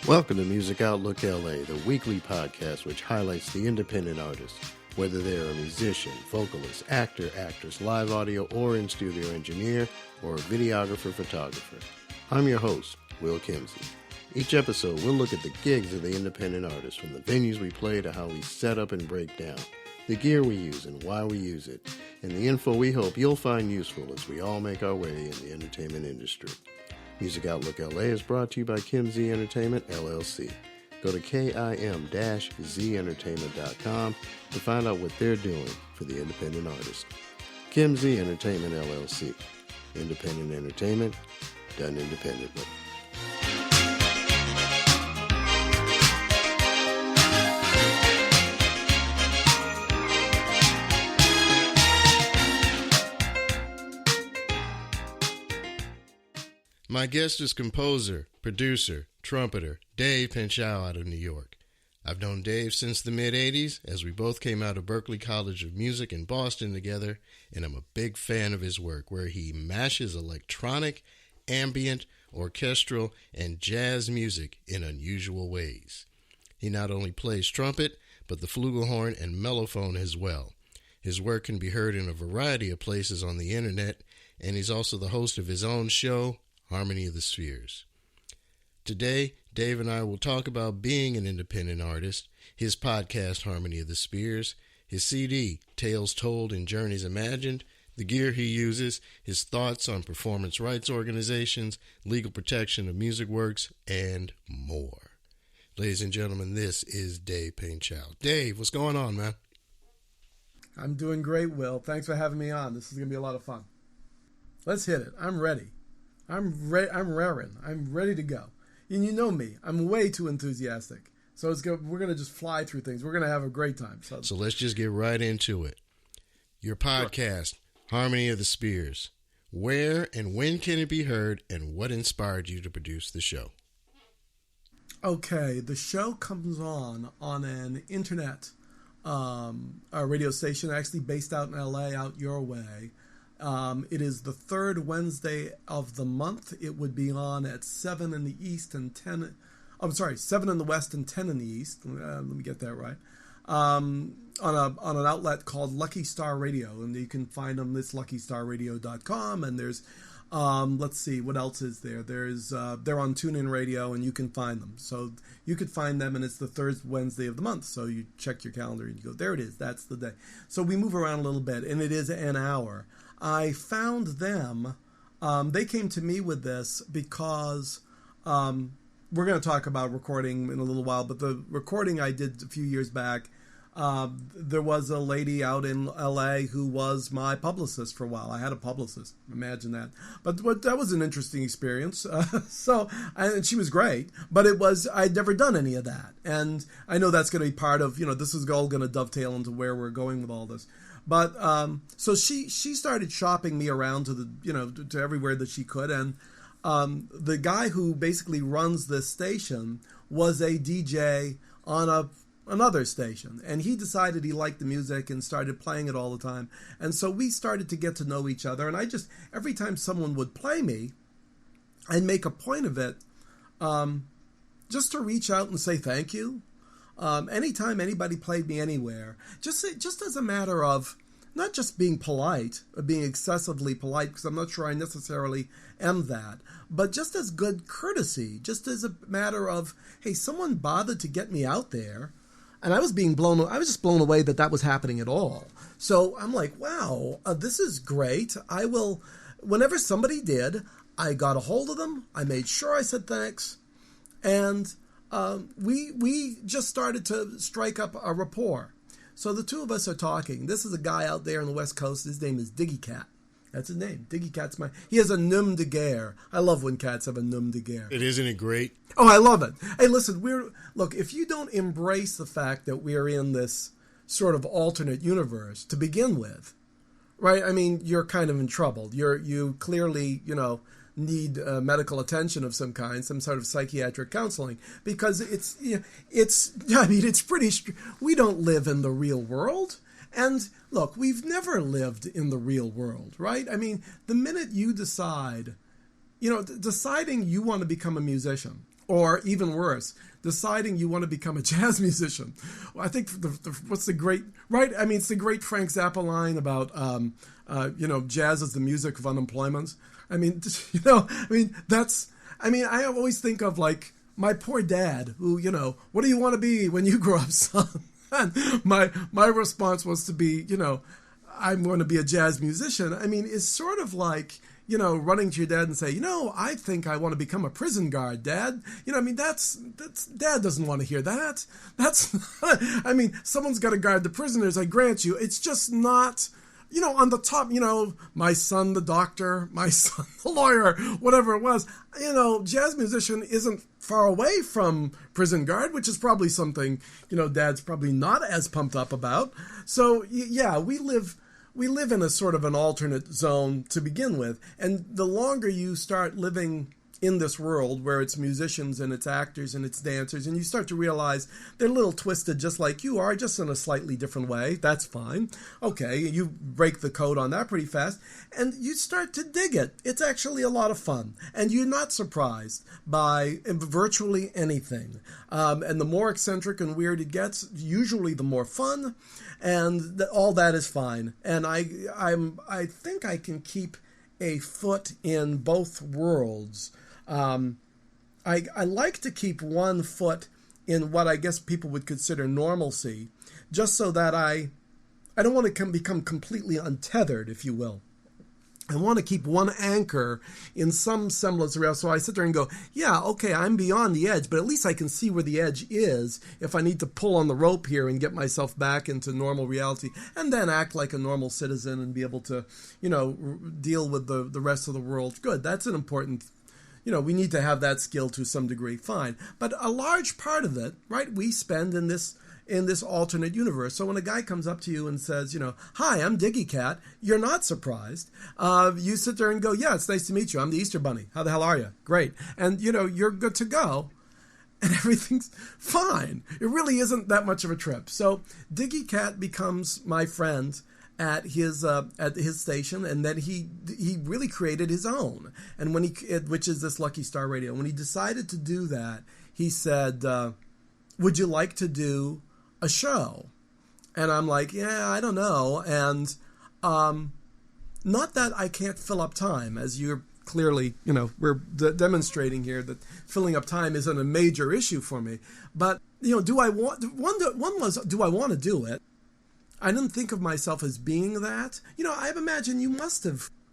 Welcome to Music Outlook LA, the weekly podcast which highlights the independent artist, whether they're a musician, vocalist, actor, actress, live audio or in-studio engineer, or a videographer, photographer. I'm your host, Will Kimsey. Each episode, we'll look at the gigs of the independent artist, from the venues we play to how we set up and break down, the gear we use and why we use it, and the info we hope you'll find useful as we all make our way in the entertainment industry. Music Outlook LA is brought to you by Kim Z Entertainment, LLC. Go to kim-zentertainment.com to find out what they're doing for the independent artist. Kim Z Entertainment, LLC. Independent entertainment done independently. My guest is composer, producer, trumpeter, Dave Painchaud out of New York. I've known Dave since the mid-'80s, as we both came out of Berklee College of Music in Boston together, and I'm a big fan of his work, where he mashes electronic, ambient, orchestral, and jazz music in unusual ways. He not only plays trumpet, but the flugelhorn and mellophone as well. His work can be heard in a variety of places on the internet, and he's also the host of his own show, Harmony of the Spheres. Today, Dave and I will talk about being an independent artist, his podcast, Harmony of the Spheres, his CD, Tales Told and Journeys Imagined, the gear he uses, his thoughts on performance rights organizations, legal protection of music works, and more. Ladies and gentlemen, this is Dave Painchaud. Dave, what's going on, man? I'm doing great, Will. Thanks for having me on. This is going to be a lot of fun. Let's hit it. I'm ready. I'm raring. I'm ready to go. And you know me. I'm way too enthusiastic. So we're going to just fly through things. We're going to have a great time. So let's just get right into it. Your podcast, sure. Harmony of the Spheres. Where and when can it be heard, and what inspired you to produce the show? Okay, the show comes on an internet radio station, actually based out in LA, out your way. It is the third Wednesday of the month. It would be on at 7 in the East and 10... 7 in the West and 10 in the East. Let me get that right. On an outlet called Lucky Star Radio, and you can find them. It's luckystarradio.com, and there's, let's see, what else is there? There's, they're on TuneIn Radio, and you can find them. So you could find them, and it's the third Wednesday of the month. So you check your calendar, and you go, there it is. That's the day. So we move around a little bit, and it is an hour. I found them, they came to me with this because we're going to talk about recording in a little while, but the recording I did a few years back, there was a lady out in LA who was my publicist for a while. I had a publicist, imagine that. But that was an interesting experience. And she was great, but I'd never done any of that. And I know that's going to be part of, this is all going to dovetail into where we're going with all this. But so she started shopping me around to to everywhere that she could, and the guy who basically runs this station was a DJ on another station, and he decided he liked the music and started playing it all the time, and so we started to get to know each other. And I just, every time someone would play me, I'd make a point of it just to reach out and say thank you. Anytime anybody played me anywhere, just as a matter of not just being polite, or being excessively polite, because I'm not sure I necessarily am that, but just as good courtesy, just as a matter of, hey, someone bothered to get me out there, and I was just blown away that was happening at all. So I'm like, wow, this is great. Whenever somebody did, I got a hold of them, I made sure I said thanks, and we just started to strike up a rapport. So the two of us are talking. This is a guy out there on the West Coast. His name is Diggy Cat. That's his name. Diggy Cat's he has a nom de guerre. I love when cats have a nom de guerre. Isn't it great? Oh, I love it. Hey, listen, look, if you don't embrace the fact that we're in this sort of alternate universe to begin with, right? I mean, you're kind of in trouble. You clearly, need medical attention of some kind, some sort of psychiatric counseling, because it's pretty, we don't live in the real world. And look, we've never lived in the real world, right? I mean, the minute you decide, deciding you want to become a musician, Or even worse, deciding you want to become a jazz musician. Well, I think what's the great, right? I mean, it's the great Frank Zappa line about, jazz is the music of unemployment. I mean, I always think of like my poor dad who, what do you want to be when you grow up, son? And my response was to be, I'm going to be a jazz musician. I mean, it's sort of like, running to your dad and say, I think I want to become a prison guard, Dad. That's Dad doesn't want to hear that. Someone's got to guard the prisoners, I grant you. It's just not, on the top, my son, the doctor, my son, the lawyer, whatever it was. Jazz musician isn't far away from prison guard, which is probably something, Dad's probably not as pumped up about. So, yeah, we live in a sort of an alternate zone to begin with. And the longer you start living in this world where it's musicians and it's actors and it's dancers, and you start to realize they're a little twisted just like you are, just in a slightly different way, that's fine. Okay, you break the code on that pretty fast, and you start to dig it. It's actually a lot of fun, and you're not surprised by virtually anything. And the more eccentric and weird it gets, usually the more fun, and all that is fine. And I think I can keep a foot in both worlds. I like to keep one foot in what I guess people would consider normalcy, just so that I don't want to become completely untethered, if you will. I want to keep one anchor in some semblance of reality. So I sit there and go, yeah, okay, I'm beyond the edge, but at least I can see where the edge is if I need to pull on the rope here and get myself back into normal reality, and then act like a normal citizen and be able to, deal with the rest of the world. Good, that's an important, we need to have that skill to some degree, fine. But a large part of it, right, we spend in this alternate universe. So when a guy comes up to you and says, hi, I'm Diggy Cat, you're not surprised. You sit there and go, yeah, it's nice to meet you. I'm the Easter Bunny. How the hell are you? Great. And, you're good to go. And everything's fine. It really isn't that much of a trip. So Diggy Cat becomes my friend at his station, and then he really created his own. And when which is this Lucky Star Radio. When he decided to do that, he said, would you like to do a show? And I'm like, yeah, I don't know. And not that I can't fill up time, as you're clearly, we're demonstrating here that filling up time isn't a major issue for me. But, do I want to do it? I didn't think of myself as being that. I imagine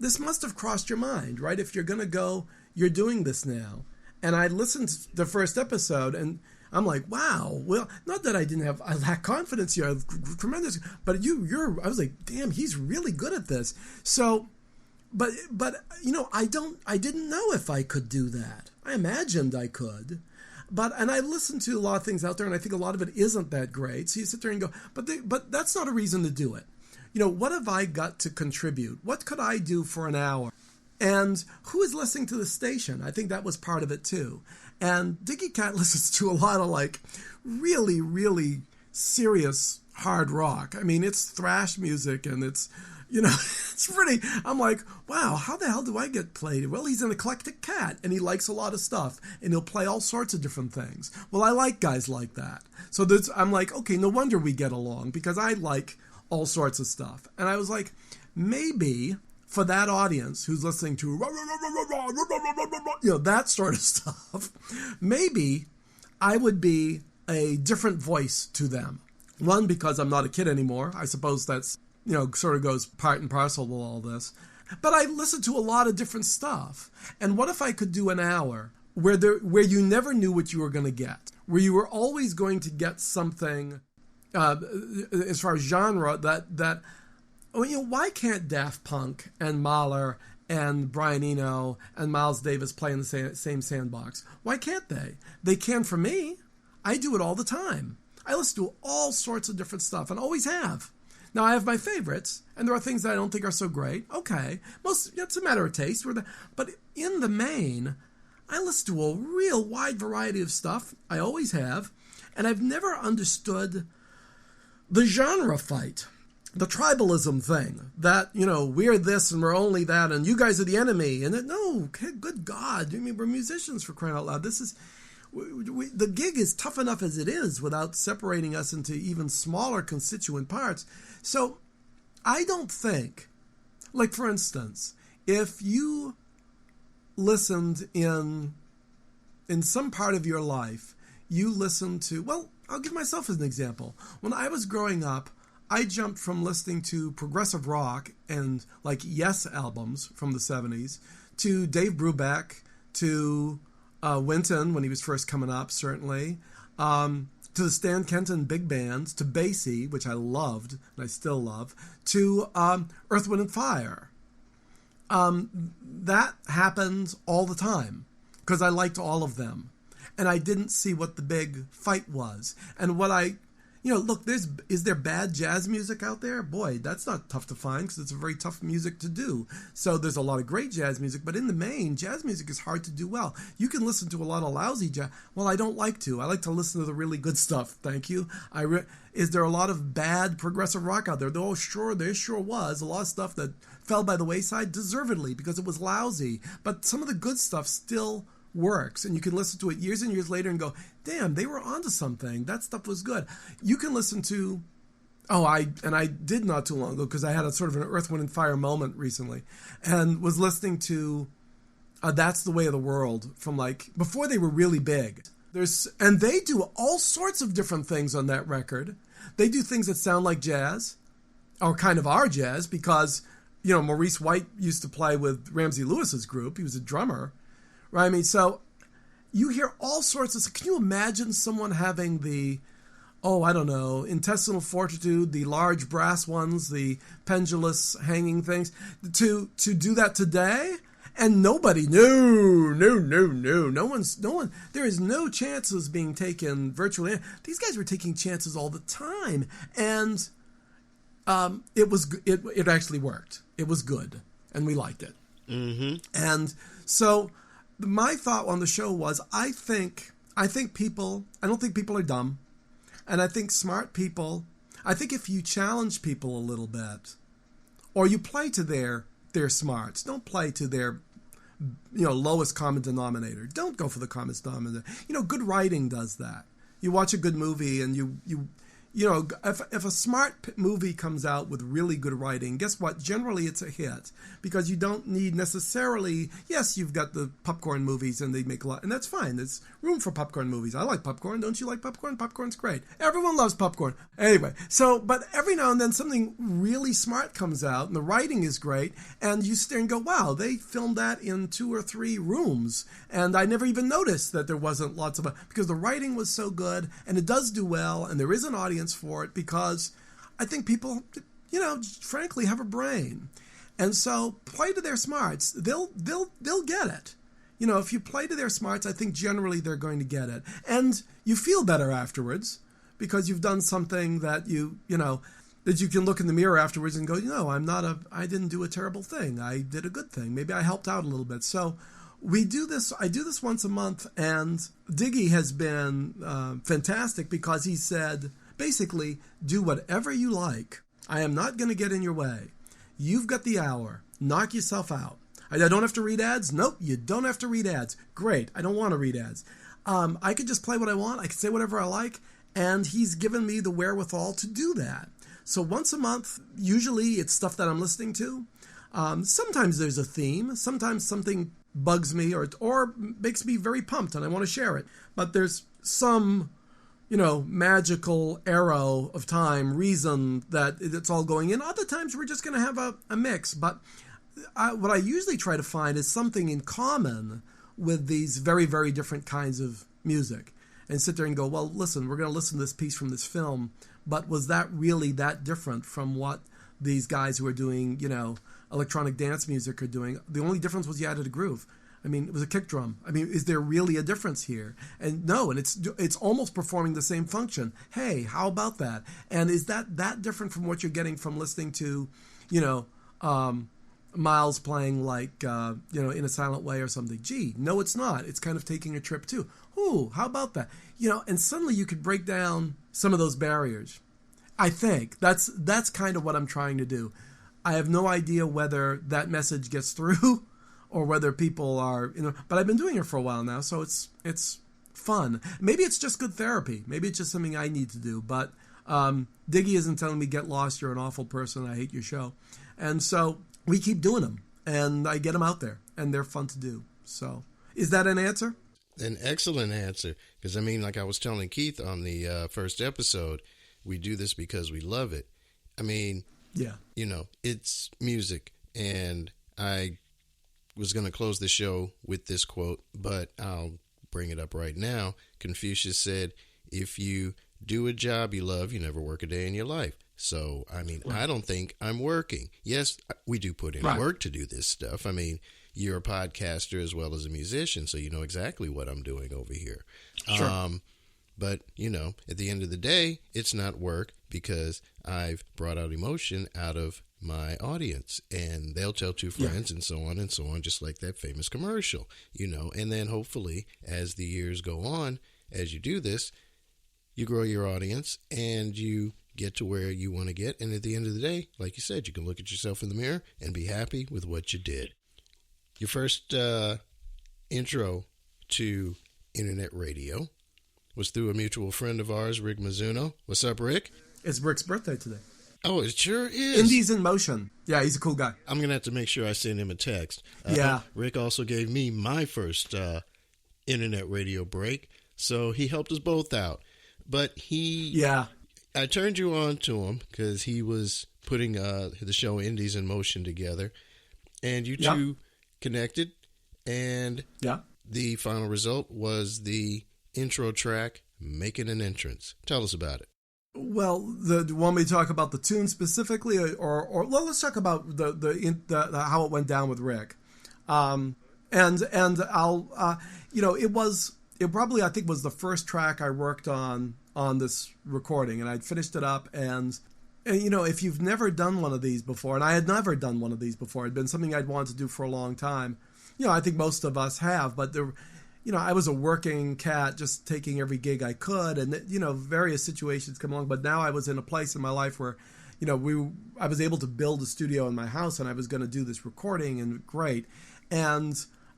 this must have crossed your mind, right? If you're going to go, you're doing this now. And I listened to the first episode, and I'm like, wow. Well, not that I lack confidence here, tremendous, but I was like, damn, he's really good at this. So, but I didn't know if I could do that. I imagined I could. And I listened to a lot of things out there, and I think a lot of it isn't that great. So you sit there and go, but that's not a reason to do it. What have I got to contribute? What could I do for an hour? And who is listening to the station? I think that was part of it too. And Diggy Cat listens to a lot of like really, really serious hard rock. I mean, it's thrash music, and it's, it's pretty, I'm like, wow, how the hell do I get played? Well, he's an eclectic cat, and he likes a lot of stuff, and he'll play all sorts of different things. Well, I like guys like that. So I'm like, okay, no wonder we get along, because I like all sorts of stuff. And I was like, maybe for that audience who's listening to, that sort of stuff, maybe I would be a different voice to them. One, because I'm not a kid anymore. I suppose that's, sort of goes part and parcel with all this. But I listen to a lot of different stuff. And what if I could do an hour where you never knew what you were going to get, where you were always going to get something, as far as genre, that why can't Daft Punk and Mahler and Brian Eno and Miles Davis play in the same sandbox? Why can't they? They can for me. I do it all the time. I listen to all sorts of different stuff, and always have. Now, I have my favorites, and there are things that I don't think are so great. Okay. It's a matter of taste. But in the main, I listen to a real wide variety of stuff. I always have. And I've never understood the genre fight, the tribalism thing, that, we're this and we're only that, and you guys are the enemy. And no, good God. I mean, we're musicians, for crying out loud. the gig is tough enough as it is without separating us into even smaller constituent parts. So I don't think, like for instance, if you listened in some part of your life, you listened to, well, I'll give myself as an example. When I was growing up, I jumped from listening to progressive rock and like Yes albums from the 70s to Dave Brubeck, to Wynton when he was first coming up, certainly, to the Stan Kenton big bands, to Basie, which I loved and I still love, to Earth, Wind and Fire. That happened all the time because I liked all of them. And I didn't see what the big fight was. And what look, is there bad jazz music out there? Boy, that's not tough to find because it's a very tough music to do. So there's a lot of great jazz music, but in the main, jazz music is hard to do well. You can listen to a lot of lousy jazz. Well, I don't like to. I like to listen to the really good stuff. Thank you. Is there a lot of bad progressive rock out there? Oh, sure, there sure was. A lot of stuff that fell by the wayside deservedly because it was lousy. But some of the good stuff still works, and you can listen to it years and years later and go, damn, they were onto something. That stuff was good. You can listen to, I did not too long ago because I had a sort of an Earth, Wind and Fire moment recently, and was listening to That's the Way of the World from like before they were really big. And they do all sorts of different things on that record. They do things that sound like jazz, or kind of are jazz, because Maurice White used to play with Ramsey Lewis's group. He was a drummer. Right, I mean, so you hear all sorts of. Can you imagine someone having the, intestinal fortitude, the large brass ones, the pendulous hanging things, to do that today? And nobody, no one. There is no chances being taken virtually. These guys were taking chances all the time, and it actually worked. It was good, and we liked it. Mm-hmm. And so. My thought on the show was, I don't think people are dumb. And I think smart people, I think if you challenge people a little bit, or you play to their smarts, don't play to their, lowest common denominator. Don't go for the common denominator. Good writing does that. You watch a good movie and if a smart movie comes out with really good writing, guess what? Generally, it's a hit because you don't need necessarily. Yes, you've got the popcorn movies, and they make a lot, and that's fine. There's room for popcorn movies. I like popcorn. Don't you like popcorn? Popcorn's great. Everyone loves popcorn. Anyway, but every now and then something really smart comes out, and the writing is great, and you sit there and go, "Wow, they filmed that in 2 or 3 rooms," and I never even noticed that there wasn't lots of because the writing was so good, and it does do well, and there is an audience for it because I think people, frankly, have a brain, and so play to their smarts. They'll get it. If you play to their smarts, I think generally they're going to get it, and you feel better afterwards because you've done something that that you can look in the mirror afterwards and go, I didn't do a terrible thing. I did a good thing. Maybe I helped out a little bit. So we do this. I do this once a month, and Diggy has been fantastic because he said, basically, do whatever you like. I am not going to get in your way. You've got the hour. Knock yourself out. I don't have to read ads? Nope, you don't have to read ads. Great, I don't want to read ads. I could just play what I want. I can say whatever I like. And he's given me the wherewithal to do that. So once a month, usually it's stuff that I'm listening to. Sometimes there's a theme. Sometimes something bugs me or makes me very pumped and I want to share it. But there's some magical arrow of time, reason that it's all going in. Other times we're just going to have a mix. But what I usually try to find is something in common with these very, very different kinds of music. And sit there and go, well, listen, we're going to listen to this piece from this film, but was that really that different from what these guys who are doing, electronic dance music are doing? The only difference was you added a groove. I mean, it was a kick drum. I mean, is there really a difference here? And no, and it's almost performing the same function. Hey, how about that? And is that different from what you're getting from listening to, Miles playing like, In a Silent Way or something? Gee, no, it's not. It's kind of taking a trip too. Ooh, how about that? And suddenly you could break down some of those barriers. I think that's kind of what I'm trying to do. I have no idea whether that message gets through or whether people are, but I've been doing it for a while now, so it's fun. Maybe it's just good therapy. Maybe it's just something I need to do. But Diggy isn't telling me, get lost, you're an awful person, I hate your show. And so we keep doing them, and I get them out there, and they're fun to do. So is that an answer? An excellent answer. Because, I mean, like I was telling Keith on the first episode, we do this because we love it. I mean, yeah, you know, it's music. And I was going to close the show with this quote, but I'll bring it up right now. Confucius said, if you do a job you love, you never work a day in your life. So, I mean, I don't think I'm working. Yes, we do put in work to do this stuff. I mean, you're a podcaster as well as a musician, so you know exactly what I'm doing over here. Sure. But, you know, at the end of the day, it's not work because I've brought out emotion out of my audience, and they'll tell two friends and so on, just like that famous commercial, you know. And then hopefully as the years go on, as you do this, you grow your audience and you get to where you want to get. And at the end of the day, like you said, you can look at yourself in the mirror and be happy with what you did. Your first intro to internet radio was through a mutual friend of ours, Rick Mizuno. What's up, Rick? It's Rick's birthday today. Oh, it sure is. Indies in Motion. Yeah, he's a cool guy. I'm going to have to make sure I send him a text. Rick also gave me my first internet radio break, so he helped us both out. But I turned you on to him because he was putting the show Indies in Motion together, and you two connected, and the final result was the intro track, Making an Entrance. Tell us about it. Well, do you want me to talk about the tune specifically, or well, let's talk about the how it went down with Rick, and I'll it probably I think was the first track I worked on this recording, and I'd finished it up, and you know, if you've never done one of these before, and I had never done one of these before, it'd been something I'd wanted to do for a long time. You know, I think most of us have, but there. You know, I was a working cat, just taking every gig I could, and you know, various situations come along. But now I was in a place in my life where, you know, I was able to build a studio in my house, and I was going to do this recording, and great. And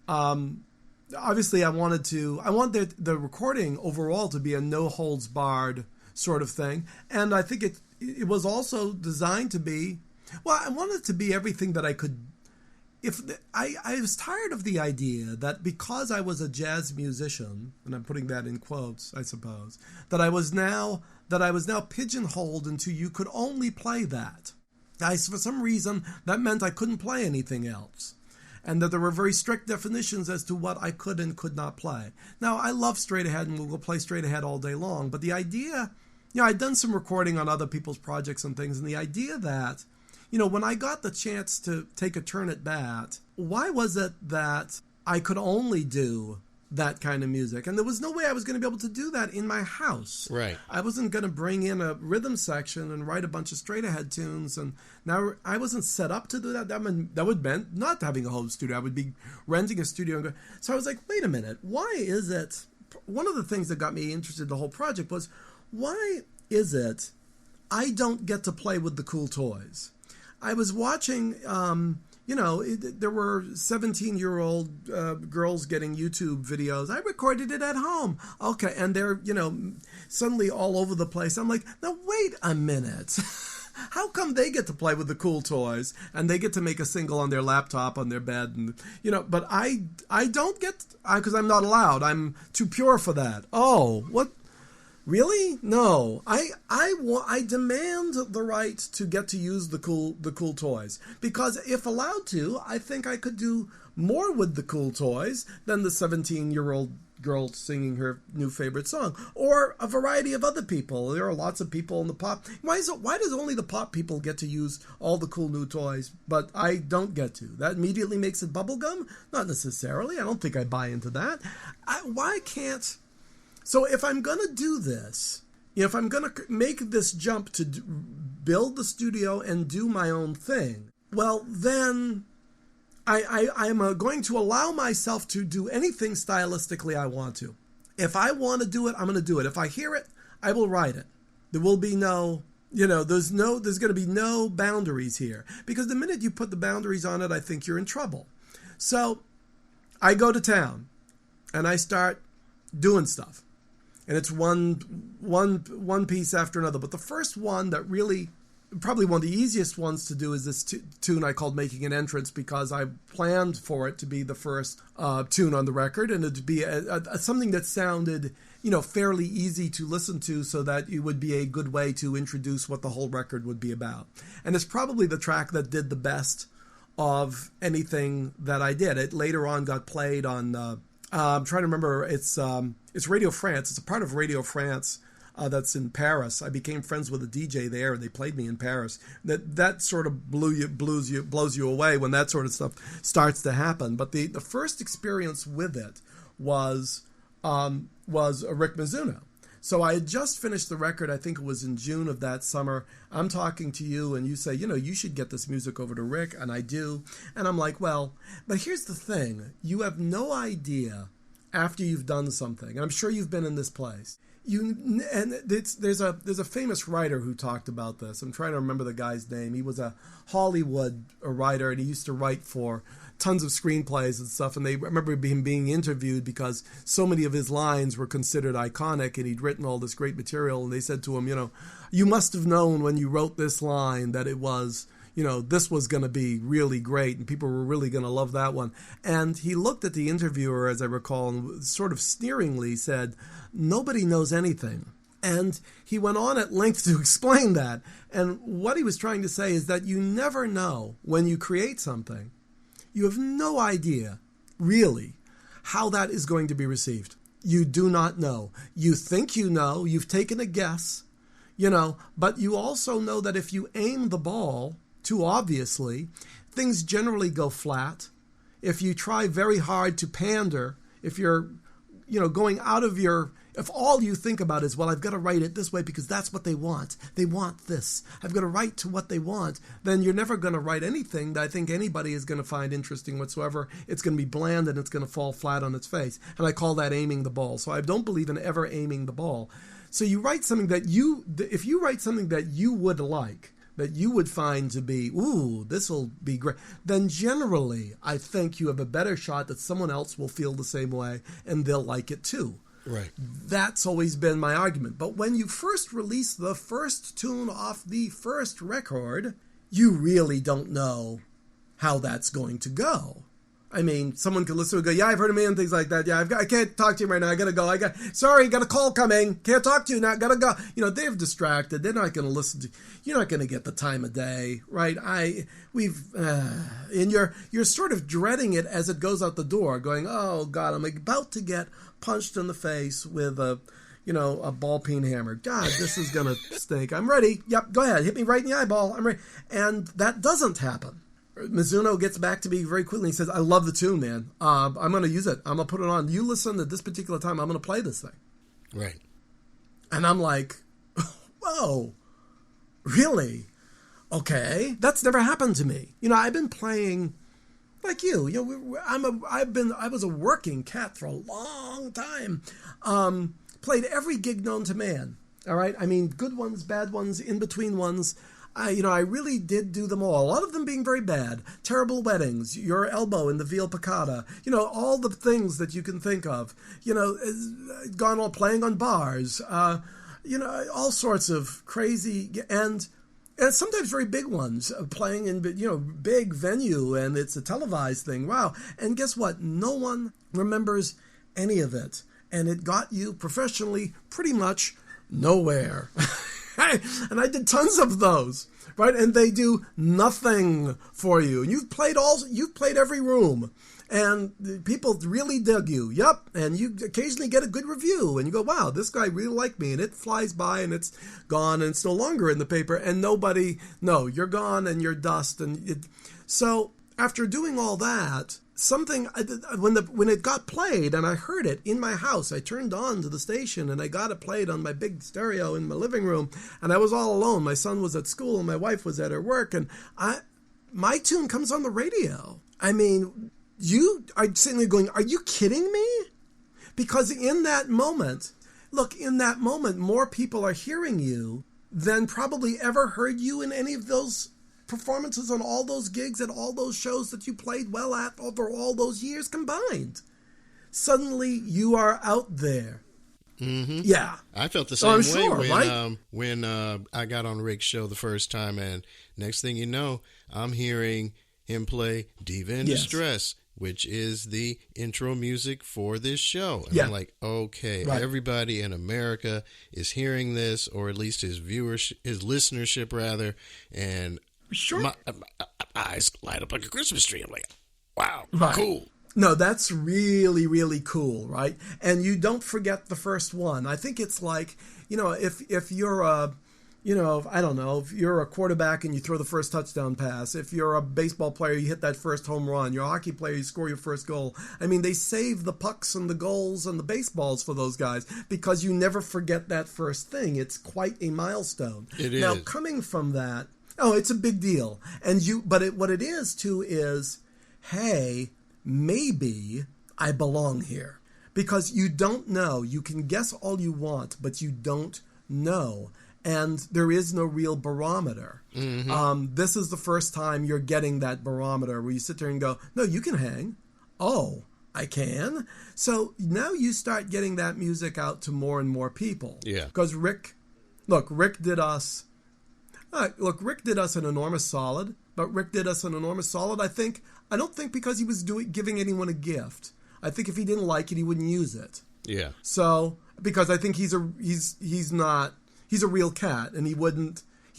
obviously, I wanted the recording overall to be a no holds barred sort of thing, and I think it was also designed to be. Well, I wanted it to be everything that I could. I was tired of the idea that because I was a jazz musician, and I'm putting that in quotes, I suppose, that I was now pigeonholed into you could only play that. For some reason, that meant I couldn't play anything else, and that there were very strict definitions as to what I could and could not play. Now, I love straight ahead, and we'll play straight ahead all day long, but the idea, you know, I'd done some recording on other people's projects and things, and the idea that, you know, when I got the chance to take a turn at bat, why was it that I could only do that kind of music? And there was no way I was going to be able to do that in my house. Right. I wasn't going to bring in a rhythm section and write a bunch of straight-ahead tunes. And now I wasn't set up to do that. That would mean not having a home studio. I would be renting a studio. And so I was like, wait a minute. Why is it? One of the things that got me interested in the whole project was, why is it I don't get to play with the cool toys? I was watching, you know, there were 17-year-old girls getting YouTube videos. I recorded it at home. Okay, and they're, you know, suddenly all over the place. I'm like, now wait a minute. How come they get to play with the cool toys and they get to make a single on their laptop on their bed? And, you know, but I don't get, because I'm not allowed. I'm too pure for that. Oh, what? Really? No. I demand the right to get to use the cool toys, because if allowed to, I think I could do more with the cool toys than the 17-year-old girl singing her new favorite song, or a variety of other people. There are lots of people in the pop. Why does only the pop people get to use all the cool new toys, but I don't get to? That immediately makes it bubblegum? Not necessarily. I don't think I buy into that. Why can't... So if I'm going to do this, you know, if I'm going to make this jump to build the studio and do my own thing, well, then I'm going to allow myself to do anything stylistically I want to. If I want to do it, I'm going to do it. If I hear it, I will write it. There will be no, you know, there's going to be no boundaries here. Because the minute you put the boundaries on it, I think you're in trouble. So I go to town and I start doing stuff. And it's one piece after another. But the first one that really, probably one of the easiest ones to do is this tune I called Making an Entrance, because I planned for it to be the first tune on the record, and it'd be something that sounded, fairly easy to listen to, so that it would be a good way to introduce what the whole record would be about. And it's probably the track that did the best of anything that I did. It later on got played on, I'm trying to remember, it's Radio France. It's a part of Radio France that's in Paris. I became friends with a DJ there, and they played me in Paris. That sort of blows you away when that sort of stuff starts to happen. But the first experience with it was Rick Mizuno. So I had just finished the record. I think it was in June of that summer. I'm talking to you, and you say, you should get this music over to Rick, and I do. And I'm like, well, but here's the thing. You have no idea after you've done something, and I'm sure you've been in this place. There's a famous writer who talked about this. I'm trying to remember the guy's name. He was a Hollywood writer, and he used to write for tons of screenplays and stuff. And I remember him being interviewed because so many of his lines were considered iconic, and he'd written all this great material. And they said to him, you must have known when you wrote this line that it was, this was going to be really great, and people were really going to love that one. And he looked at the interviewer, as I recall, and sort of sneeringly said, nobody knows anything. And he went on at length to explain that. And what he was trying to say is that you never know when you create something. You have no idea, really, how that is going to be received. You do not know. You think you know. You've taken a guess, but you also know that if you aim the ball too obviously, things generally go flat. If you try very hard to pander, if you're, going out of if all you think about is, well, I've got to write it this way because that's what they want. They want this. I've got to write to what they want. Then you're never going to write anything that I think anybody is going to find interesting whatsoever. It's going to be bland, and it's going to fall flat on its face. And I call that aiming the ball. So I don't believe in ever aiming the ball. So you write something if you write something that you would like, that you would find to be, ooh, this will be great, then generally I think you have a better shot that someone else will feel the same way and they'll like it too. Right. That's always been my argument. But when you first release the first tune off the first record, you really don't know how that's going to go. I mean, someone could listen and go, yeah, I've heard a million things like that. Yeah, I can't talk to you right now. I got to go. Sorry, got a call coming. Can't talk to you now. Got to go. They're distracted. They're not going to listen to you. You're not going to get the time of day, right? And you're sort of dreading it as it goes out the door, going, oh, God, I'm about to get punched in the face with a ball peen hammer. God, this is going to stink. I'm ready. Yep, go ahead. Hit me right in the eyeball. I'm ready. And that doesn't happen. Mizuno gets back to me very quickly. He says, I love the tune, man. I'm going to use it. I'm going to put it on. You listen at this particular time. I'm going to play this thing. Right. And I'm like, whoa, really? Okay. That's never happened to me. I've been playing like you. I was a working cat for a long time. Played every gig known to man. All right. I mean, good ones, bad ones, in between ones. I really did do them all. A lot of them being very bad. Terrible Weddings, Your Elbow in the Veal Piccata. All the things that you can think of. Gone all playing on bars. All sorts of crazy and sometimes very big ones. Playing in big venue, and it's a televised thing. Wow! And guess what? No one remembers any of it, and it got you professionally pretty much nowhere. And I did tons of those, right? And they do nothing for you. You've played every room, and people really dug you. Yep. And you occasionally get a good review, and you go, wow, this guy really liked me, and it flies by, and it's gone, and it's no longer in the paper, and you're gone, and you're dust. So after doing all that, when it got played and I heard it in my house, I turned on to the station and I got it played on my big stereo in my living room, and I was all alone. My son was at school and my wife was at her work, and my tune comes on the radio. I mean, you are sitting there going, are you kidding me? Because in that moment, more people are hearing you than probably ever heard you in any of those performances on all those gigs and all those shows that you played well at over all those years combined. suddenly you are out there. Mm-hmm. Yeah. I felt the same way sure, when, right? when I got on Rick's show the first time, and next thing you know, I'm hearing him play Diva in Distress, which is the intro music for this show. And I'm like, okay, everybody in America is hearing this, or at least his listenership rather, and my eyes light up like a Christmas tree. I'm like, wow, cool. No, that's really, really cool, right? And you don't forget the first one. I think it's like, if you're a, I don't know, if you're a quarterback and you throw the first touchdown pass, if you're a baseball player, you hit that first home run, you're a hockey player, you score your first goal. I mean, they save the pucks and the goals and the baseballs for those guys because you never forget that first thing. It's quite a milestone. It is. Now, coming from that, it's a big deal. What it is, too, is, hey, maybe I belong here. Because you don't know. You can guess all you want, but you don't know. And there is no real barometer. Mm-hmm. This is the first time you're getting that barometer where you sit there and go, no, you can hang. Oh, I can? So now you start getting that music out to more and more people. Yeah. Because Rick did us an enormous solid. But Rick did us an enormous solid, I don't think because he was giving anyone a gift. I think if he didn't like it, he wouldn't use it. Yeah. So, because I think he's a real cat, and he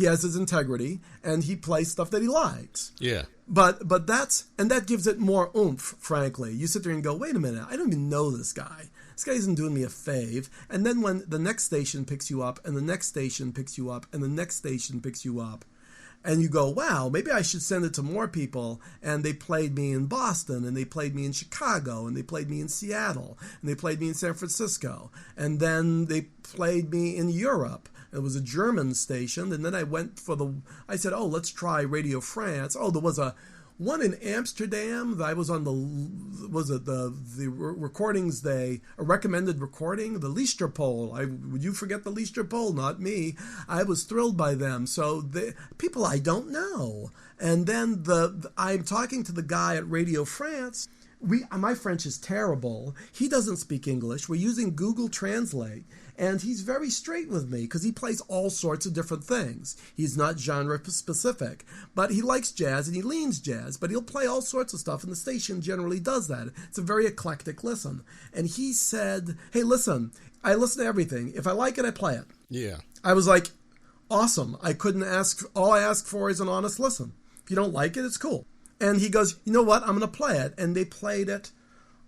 has his integrity, and he plays stuff that he likes. Yeah. But that gives it more oomph, frankly. You sit there and go, wait a minute, I don't even know this guy. This guy isn't doing me a fave. And then when the next station picks you up, and the next station picks you up, and the next station picks you up, and you go, wow, maybe I should send it to more people. And they played me in Boston, and they played me in Chicago, and they played me in Seattle, and they played me in San Francisco. And then they played me in Europe. It was a German station. And then I said, let's try Radio France. Oh, there was one in Amsterdam. I was on the recordings a recommended recording, the Listerpol. Would you forget the Listerpol? Not me. I was thrilled by them. So people I don't know. And then I'm talking to the guy at Radio France. My French is terrible. He doesn't speak English. We're using Google Translate. And he's very straight with me because he plays all sorts of different things. He's not genre specific, but he likes jazz and he leans jazz, but he'll play all sorts of stuff, and the station generally does that. It's a very eclectic listen. And he said, hey, listen, I listen to everything. If I like it, I play it. Yeah. I was like, awesome. All I ask for is an honest listen. If you don't like it, it's cool. And he goes, you know what? I'm going to play it. And they played it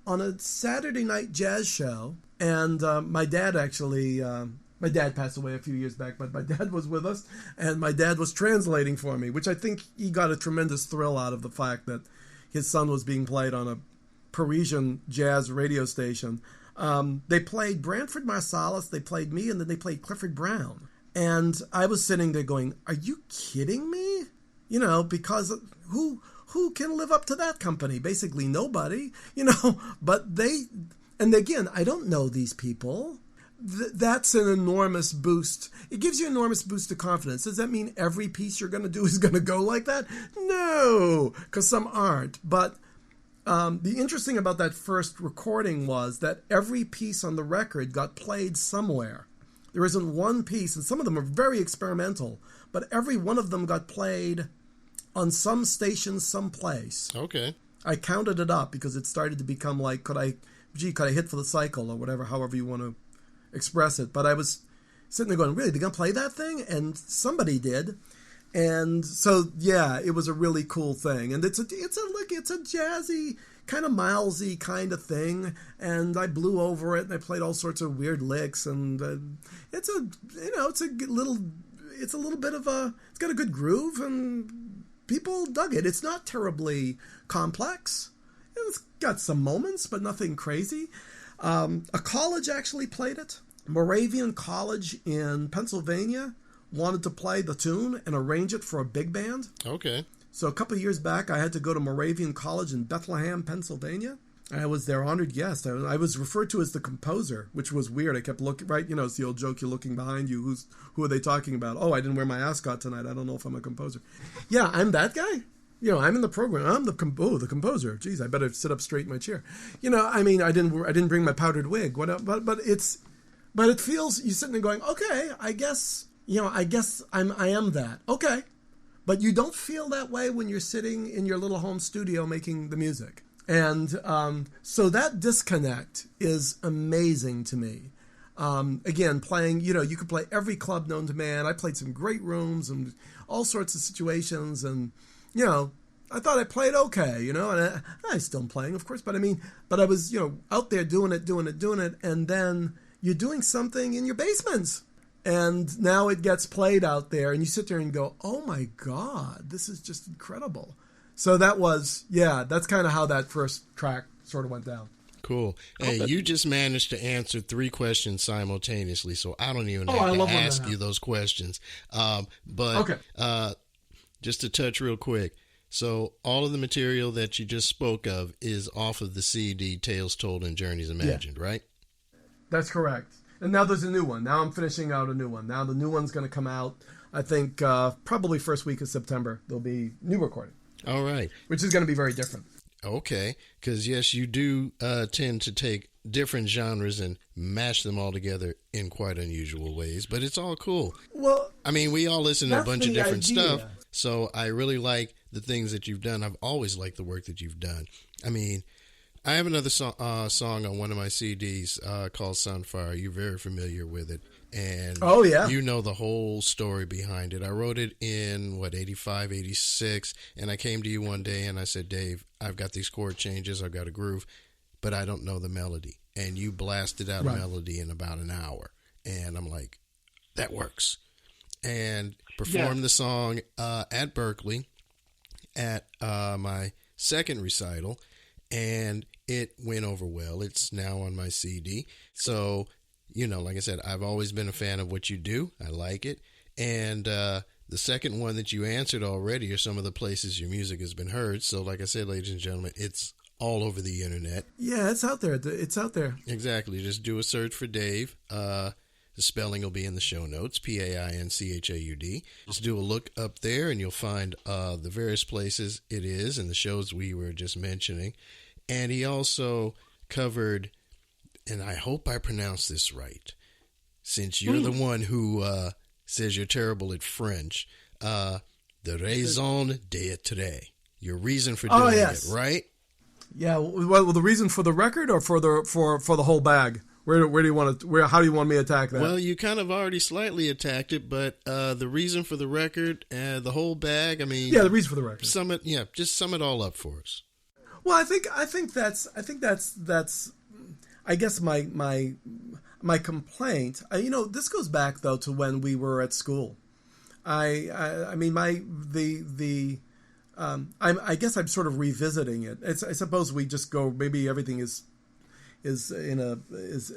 on a Saturday night jazz show. And my dad passed away a few years back, but my dad was with us, and my dad was translating for me, which I think he got a tremendous thrill out of the fact that his son was being played on a Parisian jazz radio station. They played Branford Marsalis, they played me, and then they played Clifford Brown. And I was sitting there going, are you kidding me? Because who can live up to that company? Basically nobody, but and again, I don't know these people. That's an enormous boost. It gives you an enormous boost of confidence. Does that mean every piece you're going to do is going to go like that? No, because some aren't. But the interesting about that first recording was that every piece on the record got played somewhere. There isn't one piece, and some of them are very experimental, but every one of them got played on some station, someplace. Okay. I counted it up because it started to become like, could I hit for the cycle or whatever, however you want to express it. But I was sitting there going, really, they're going to play that thing? And somebody did. And so, yeah, it was a really cool thing. And it's a jazzy, kind of milesy kind of thing. And I blew over it and I played all sorts of weird licks. And it's got a good groove and people dug it. It's not terribly complex. It's got some moments, but nothing crazy. A college actually played it. Moravian College in Pennsylvania wanted to play the tune and arrange it for a big band. Okay. So a couple of years back, I had to go to Moravian College in Bethlehem, Pennsylvania. I was their honored guest. I was referred to as the composer, which was weird. I kept looking, right? It's the old joke, you're looking behind you. Who are they talking about? Oh, I didn't wear my ascot tonight. I don't know if I'm a composer. Yeah, I'm that guy. I'm in the program. I'm the composer. Geez, I better sit up straight in my chair. I mean, I didn't bring my powdered wig. But it feels, you're sitting there going, okay, I guess I am that. Okay. But you don't feel that way when you're sitting in your little home studio making the music. And so that disconnect is amazing to me. Again, playing, you could play every club known to man. I played some great rooms and all sorts of situations. And, I thought I played okay, and I still am playing, of course. But I was, out there doing it. And then you're doing something in your basements. And now it gets played out there, and you sit there and go, oh, my God, this is just incredible. So that's kind of how that first track sort of went down. Cool. Hey, you just managed to answer 3 questions simultaneously, so I don't even have to ask you those questions. But just to touch real quick, so all of the material that you just spoke of is off of the CD Tales Told and Journeys Imagined, right? That's correct. And now there's a new one. Now I'm finishing out a new one. Now the new one's going to come out, I think, probably first week of September. There'll be new recording. All right. Which is going to be very different. Okay. Because, yes, you do tend to take different genres and mash them all together in quite unusual ways. But it's all cool. Well, I mean, we all listen to a bunch of different stuff. So I really like the things that you've done. I've always liked the work that you've done. I mean, I have another song on one of my CDs called Sunfire. You're very familiar with it. And you know the whole story behind it. I wrote it in, 85, 86, and I came to you one day and I said, Dave, I've got these chord changes, I've got a groove, but I don't know the melody. And you blasted out a melody in about an hour. And I'm like, that works. And performed the song at Berklee at my second recital, and it went over well. It's now on my CD. So, like I said, I've always been a fan of what you do. I like it. And the second one that you answered already are some of the places your music has been heard. So, like I said, ladies and gentlemen, it's all over the internet. Yeah, it's out there. It's out there. Exactly. Just do a search for Dave. The spelling will be in the show notes, Painchaud. Just do a look up there, and you'll find the various places it is and the shows we were just mentioning. And he also covered, and I hope I pronounced this right, since you're the one who says you're terrible at French, the raison d'être, your reason for doing it, right? Yeah. Well, the reason for the record or for the whole bag? Where do you want to? How do you want me to attack that? Well, you kind of already slightly attacked it, but the reason for the record, the whole bag. I mean, the reason for the record. Just sum it all up for us. Well, I think that's I guess my complaint. This goes back though to when we were at school. I guess I'm sort of revisiting it. I suppose we just go. Maybe everything is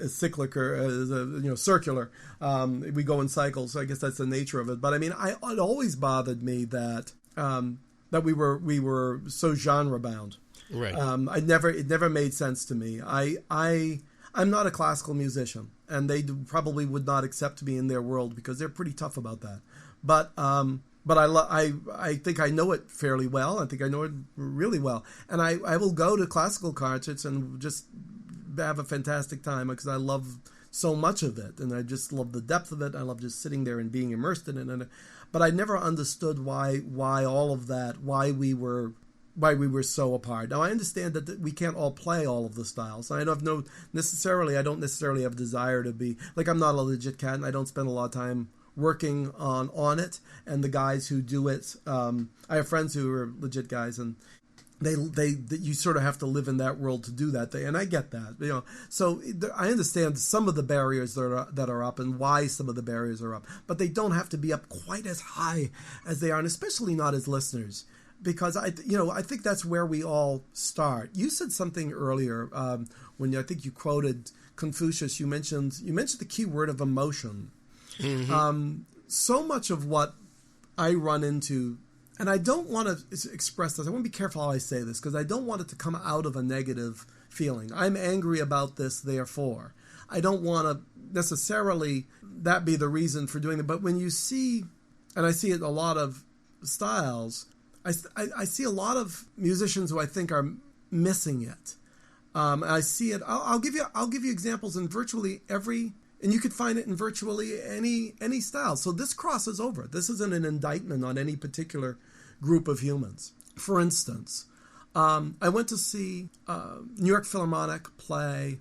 cyclic or circular. We go in cycles. So I guess that's the nature of it. But I mean, it always bothered me that we were so genre bound. Right. It never made sense to me. I'm not a classical musician, and they probably would not accept me in their world because they're pretty tough about that. But I think I know it fairly well. I think I know it really well, and I will go to classical concerts and just have a fantastic time because I love so much of it, and I just love the depth of it. I love just sitting there and being immersed in it. But I never understood why all of that, why we were so apart. Now I understand that we can't all play all of the styles. I don't necessarily have a desire to be like, I'm not a legit cat, and I don't spend a lot of time working on it. And the guys who do it, I have friends who are legit guys, and they you sort of have to live in that world to do that. And I get that, So I understand some of the barriers that are up and why some of the barriers are up, but they don't have to be up quite as high as they are, and especially not as listeners. Because I think that's where we all start. You said something earlier when I think you quoted Confucius. You mentioned the key word of emotion. Mm-hmm. So much of what I run into, and I don't want to express this. I want to be careful how I say this because I don't want it to come out of a negative feeling. I'm angry about this, therefore. I don't want to necessarily that be the reason for doing it. But when you see, and I see it in a lot of styles, I see a lot of musicians who I think are missing it. I see it. I'll give you examples in virtually every, and you could find it in virtually any style. So this crosses over. This isn't an indictment on any particular group of humans. For instance, I went to see New York Philharmonic play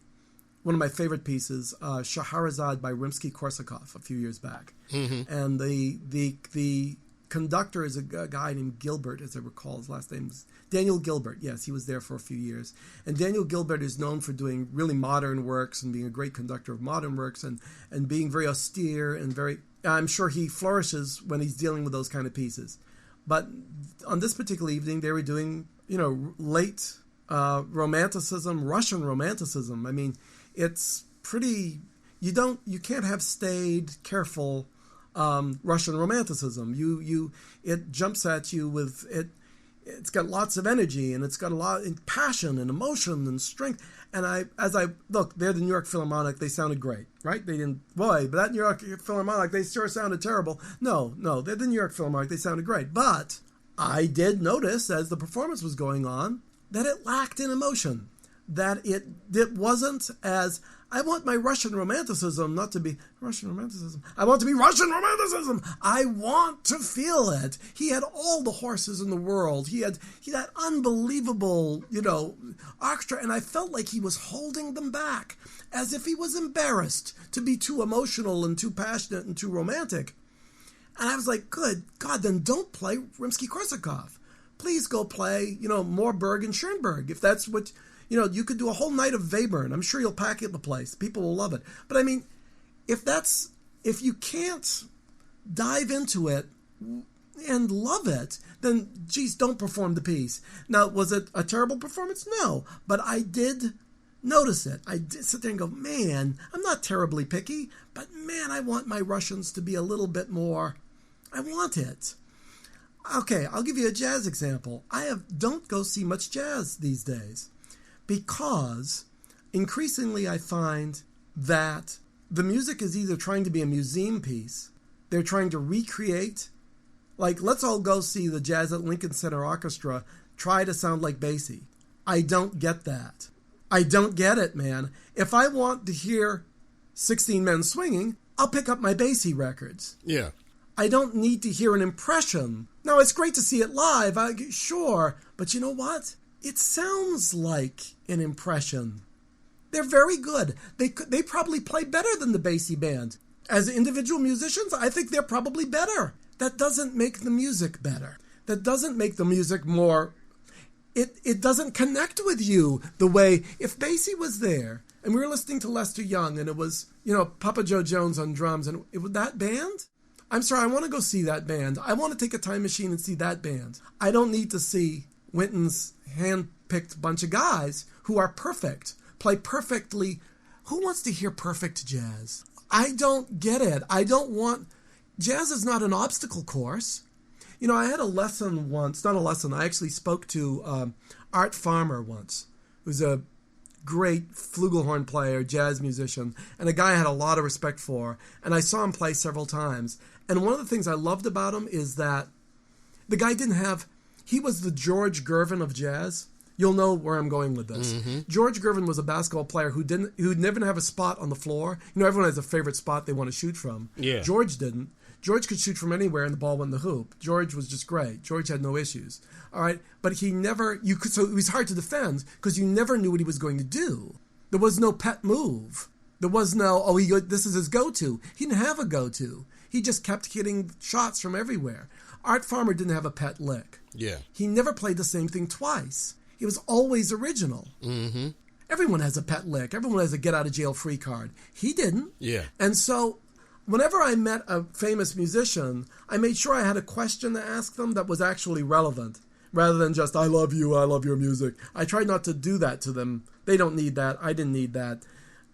one of my favorite pieces, Scheherazade by Rimsky-Korsakov, a few years back. Mm-hmm. And the conductor is a guy named Gilbert, as I recall. His last name is Daniel Gilbert. Yes, he was there for a few years. And Daniel Gilbert is known for doing really modern works and being a great conductor of modern works and being very austere and very... I'm sure he flourishes when he's dealing with those kind of pieces. But on this particular evening, they were doing, late romanticism, Russian romanticism. I mean, it's pretty... You can't have staid, careful Russian romanticism. It jumps at you with it. It's got lots of energy and it's got a lot of passion and emotion and strength. And look, they're the New York Philharmonic. They sounded great, right? They didn't, but that New York Philharmonic, they sure sounded terrible. No, they're the New York Philharmonic. They sounded great. But I did notice as the performance was going on that it lacked in emotion, that it wasn't as... I want my Russian romanticism not to be Russian romanticism. I want to be Russian romanticism. I want to feel it. He had all the horses in the world. He had unbelievable, orchestra, and I felt like he was holding them back, as if he was embarrassed to be too emotional and too passionate and too romantic. And I was like, good God, then don't play Rimsky-Korsakov. Please go play, more Berg and Schoenberg, if that's what... you could do a whole night of Webern. I'm sure you'll pack it the place. People will love it. But I mean, if you can't dive into it and love it, then geez, don't perform the piece. Now, was it a terrible performance? No. But I did notice it. I did sit there and go, man, I'm not terribly picky, but man, I want my Russians to be a little bit more. I want it. Okay, I'll give you a jazz example. Don't go see much jazz these days. Because increasingly I find that the music is either trying to be a museum piece, they're trying to recreate, like let's all go see the Jazz at Lincoln Center Orchestra try to sound like Basie. I don't get that. I don't get it, man. If I want to hear 16 Men Swinging, I'll pick up my Basie records. Yeah. I don't need to hear an impression. Now, it's great to see it live, sure, but you know what? It sounds like an impression. They're very good. They probably play better than the Basie band. As individual musicians, I think they're probably better. That doesn't make the music better. That doesn't make the music more... It doesn't connect with you the way... If Basie was there, and we were listening to Lester Young, and it was, Papa Joe Jones on drums, and it was that band... I'm sorry, I want to go see that band. I want to take a time machine and see that band. I don't need to see Wynton's hand-picked bunch of guys who are perfect, play perfectly. Who wants to hear perfect jazz? I don't get it. Jazz is not an obstacle course. I had a lesson once, not a lesson, I actually spoke to Art Farmer once, who's a great flugelhorn player, jazz musician, and a guy I had a lot of respect for, and I saw him play several times. And one of the things I loved about him is that the guy he was the George Gervin of jazz. You'll know where I'm going with this. Mm-hmm. George Gervin was a basketball player who'd never have a spot on the floor. Everyone has a favorite spot they want to shoot from. Yeah. George didn't. George could shoot from anywhere and the ball went in the hoop. George was just great. George had no issues. All right, but so it was hard to defend because you never knew what he was going to do. There was no pet move. There was no, this is his go-to. He didn't have a go-to. He just kept hitting shots from everywhere. Art Farmer didn't have a pet lick. Yeah. He never played the same thing twice. He was always original. Mm-hmm. Everyone has a pet lick. Everyone has a get-out-of-jail-free card. He didn't. Yeah. And so whenever I met a famous musician, I made sure I had a question to ask them that was actually relevant, rather than just, I love you, I love your music. I tried not to do that to them. They don't need that. I didn't need that.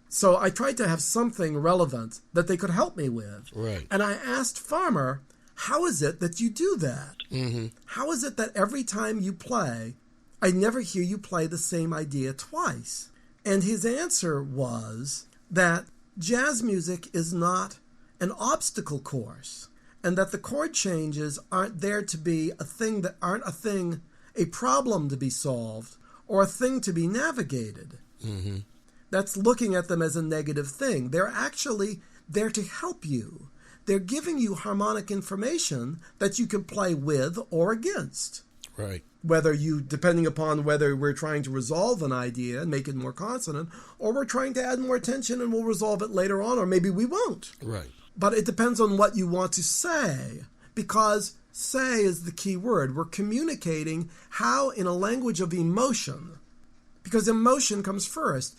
So I tried to have something relevant that they could help me with. Right. And I asked Farmer, how is it that you do that? Mm-hmm. How is it that every time you play, I never hear you play the same idea twice? And his answer was that jazz music is not an obstacle course. and that the chord changes aren't there to be a thing that aren't a problem to be solved or a thing to be navigated. Mm-hmm. That's looking at them as a negative thing. They're actually there to help you. They're giving you harmonic information that you can play with or against. Right. Depending upon whether we're trying to resolve an idea and make it more consonant, or we're trying to add more tension and we'll resolve it later on, or maybe we won't. Right. But it depends on what you want to say, because say is the key word. We're communicating how in a language of emotion, because emotion comes first.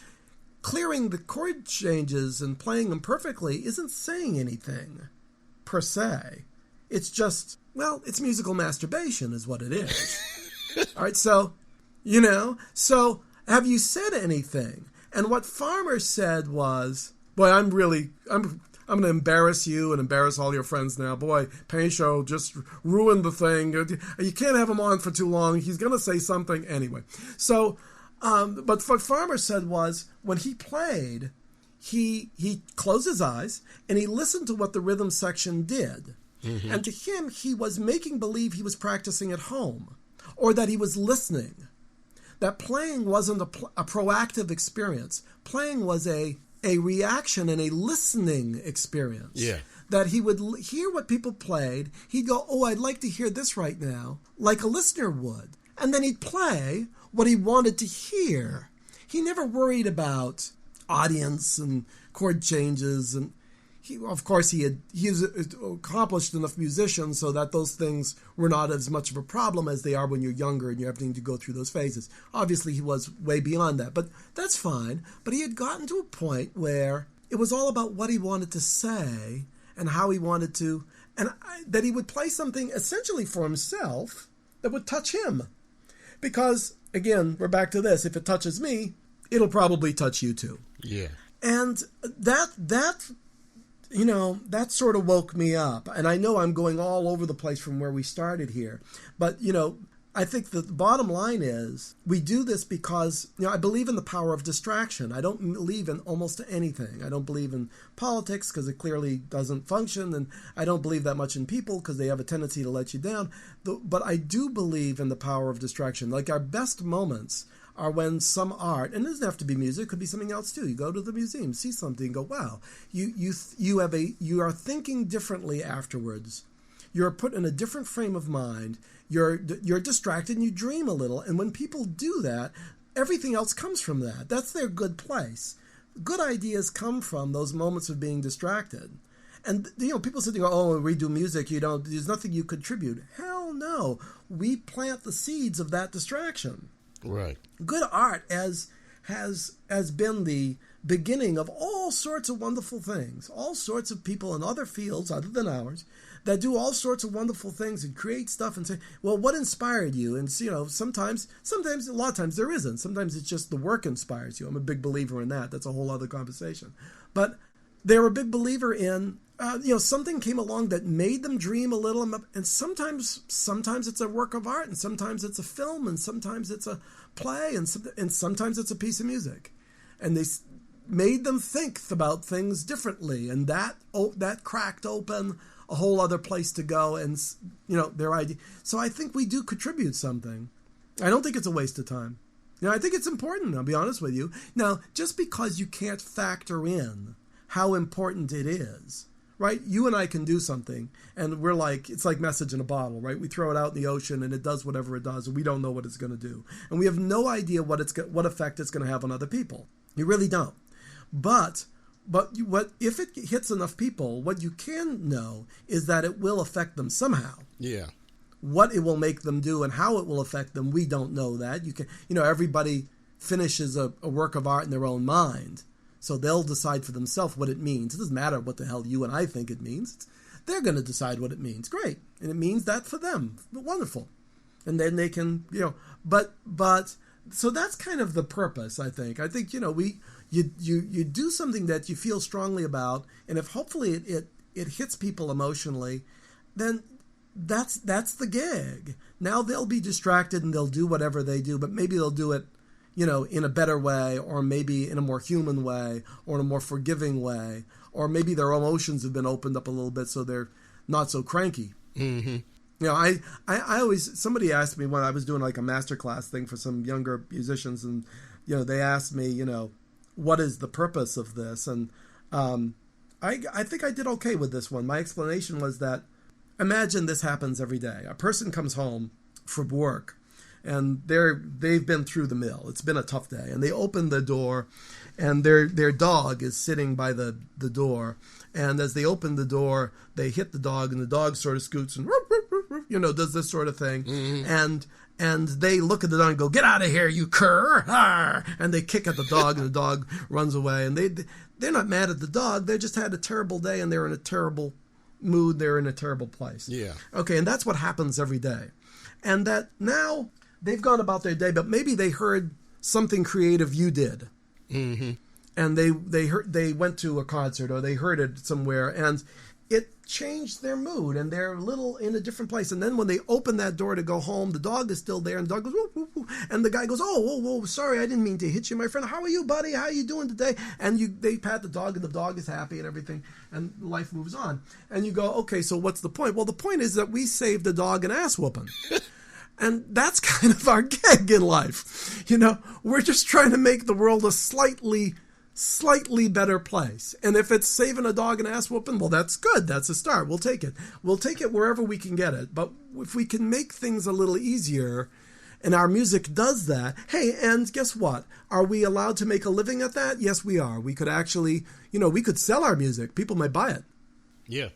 Clearing the chord changes and playing them perfectly isn't saying anything, per se. It's just, well, it's musical masturbation is what it is. All right, so have you said anything? And what Farmer said was, boy, I'm going to embarrass you and embarrass all your friends now. Boy, Painchaud just ruined the thing. You can't have him on for too long. He's going to say something anyway. So, but what Farmer said was, when he played, he closed his eyes and he listened to what the rhythm section did. Mm-hmm. And to him, he was making believe he was practicing at home, or that he was listening. That playing wasn't a proactive experience. Playing was a reaction and a listening experience. Yeah. That he would hear what people played. He'd go, oh, I'd like to hear this right now, like a listener would. And then he'd play what he wanted to hear. He never worried about audience and chord changes. And he was an accomplished enough musician so that those things were not as much of a problem as they are when you're younger and you're having to go through those phases. Obviously, he was way beyond that, but that's fine. But he had gotten to a point where it was all about what he wanted to say and how he wanted to, and that he would play something essentially for himself that would touch him. Because, again, we're back to this. If it touches me, it'll probably touch you too. Yeah. And that sort of woke me up. And I know I'm going all over the place from where we started here. But, I think the bottom line is we do this because, I believe in the power of distraction. I don't believe in almost anything. I don't believe in politics because it clearly doesn't function. And I don't believe that much in people because they have a tendency to let you down. But I do believe in the power of distraction. Like our best moments are when some art, and it doesn't have to be music, it could be something else too. You go to the museum, see something, and go, wow, you are thinking differently afterwards. You're put in a different frame of mind. You're distracted and you dream a little. And when people do that, everything else comes from that. That's their good place. Good ideas come from those moments of being distracted. And people sit there and go, oh, we do music, there's nothing you contribute. Hell no. We plant the seeds of that distraction. Right. Good art has been the beginning of all sorts of wonderful things. All sorts of people in other fields other than ours that do all sorts of wonderful things and create stuff and say, well, what inspired you? And sometimes, a lot of times there isn't. Sometimes it's just the work inspires you. I'm a big believer in that. That's a whole other conversation. But they're a big believer in, something came along that made them dream a little. And sometimes it's a work of art, and sometimes it's a film, and sometimes it's a play, and sometimes it's a piece of music. And they made them think about things differently, and that cracked open a whole other place to go, and their idea. So I think we do contribute something. I don't think it's a waste of time. I think it's important. I'll be honest with you. Now, just because you can't factor in how important it is, right? You and I can do something, and it's like message in a bottle, right? We throw it out in the ocean, and it does whatever it does, and we don't know what it's going to do, and we have no idea what effect it's going to have on other people. You really don't. But what if it hits enough people? What you can know is that it will affect them somehow. Yeah. What it will make them do and how it will affect them, we don't know that. Everybody finishes a work of art in their own mind. So they'll decide for themselves what it means. It doesn't matter what the hell you and I think it means. They're going to decide what it means. Great. And it means that for them. Wonderful. And then they can, but so that's kind of the purpose, I think. I think, you do something that you feel strongly about, and if hopefully it hits people emotionally, then that's the gig. Now they'll be distracted and they'll do whatever they do, but maybe they'll do it in a better way, or maybe in a more human way, or in a more forgiving way, or maybe their emotions have been opened up a little bit, so not so cranky. Mm-hmm. You know, I always, somebody asked me when I was doing like a masterclass thing for some younger musicians, and, you know, they asked me, you know, what is the purpose of this? And I think I did okay with this one. My explanation was that, imagine this happens every day. A person comes home from work, and they've been through the mill. It's been a tough day, and they open the door, and their dog is sitting by the door. And as they open the door, they hit the dog, and the dog sort of scoots and, you know, does this sort of thing. Mm-hmm. And they look at the dog and go, "Get out of here, you cur!" Arr! And they kick at the dog, and the dog runs away. And they're not mad at the dog. They just had a terrible day, and they're in a terrible mood. They're in a terrible place. Yeah. Okay, and that's what happens every day. And that now they've gone about their day, but maybe they heard something creative you did. Mm-hmm. And they went to a concert, or they heard it somewhere, and it changed their mood, and they're a little in a different place. And then when they open that door to go home, the dog is still there, and the dog goes, woo, woo, woo. And the guy goes, "Oh, whoa, sorry, I didn't mean to hit you, my friend. How are you, buddy? How are you doing today?" And they pat the dog, and the dog is happy and everything, and life moves on. And you go, okay, so what's the point? Well, the point is that we saved the dog an ass whooping. And that's kind of our gig in life. You know, we're just trying to make the world a slightly better place. And if it's saving a dog an ass whooping, well, that's good. That's a start. We'll take it. We'll take it wherever we can get it. But if we can make things a little easier, and our music does that, hey, and guess what? Are we allowed to make a living at that? Yes, we are. We could actually, you know, we could sell our music. People might buy it. Yeah.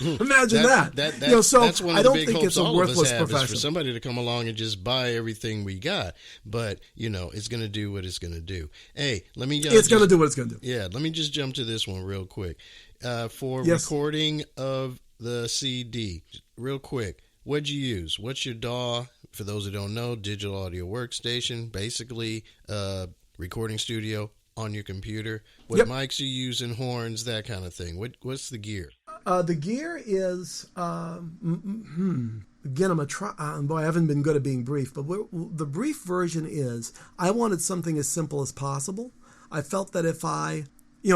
Imagine that. You know, so that's one of the big hopes it's a worthless profession. Is for somebody to come along and just buy everything we got. But, you know, it's going to do what it's going to do. Hey, let me... it's going to do what it's going to do. Yeah, let me just jump to this one real quick. For recording of the CD, real quick, what'd you use? What's your DAW? For those who don't know, digital audio workstation, basically recording studio on your computer. What mics you using, horns, that kind of thing. What's the gear? The gear is, again, boy, I haven't been good at being brief, but the brief version is, I wanted something as simple as possible. I felt that if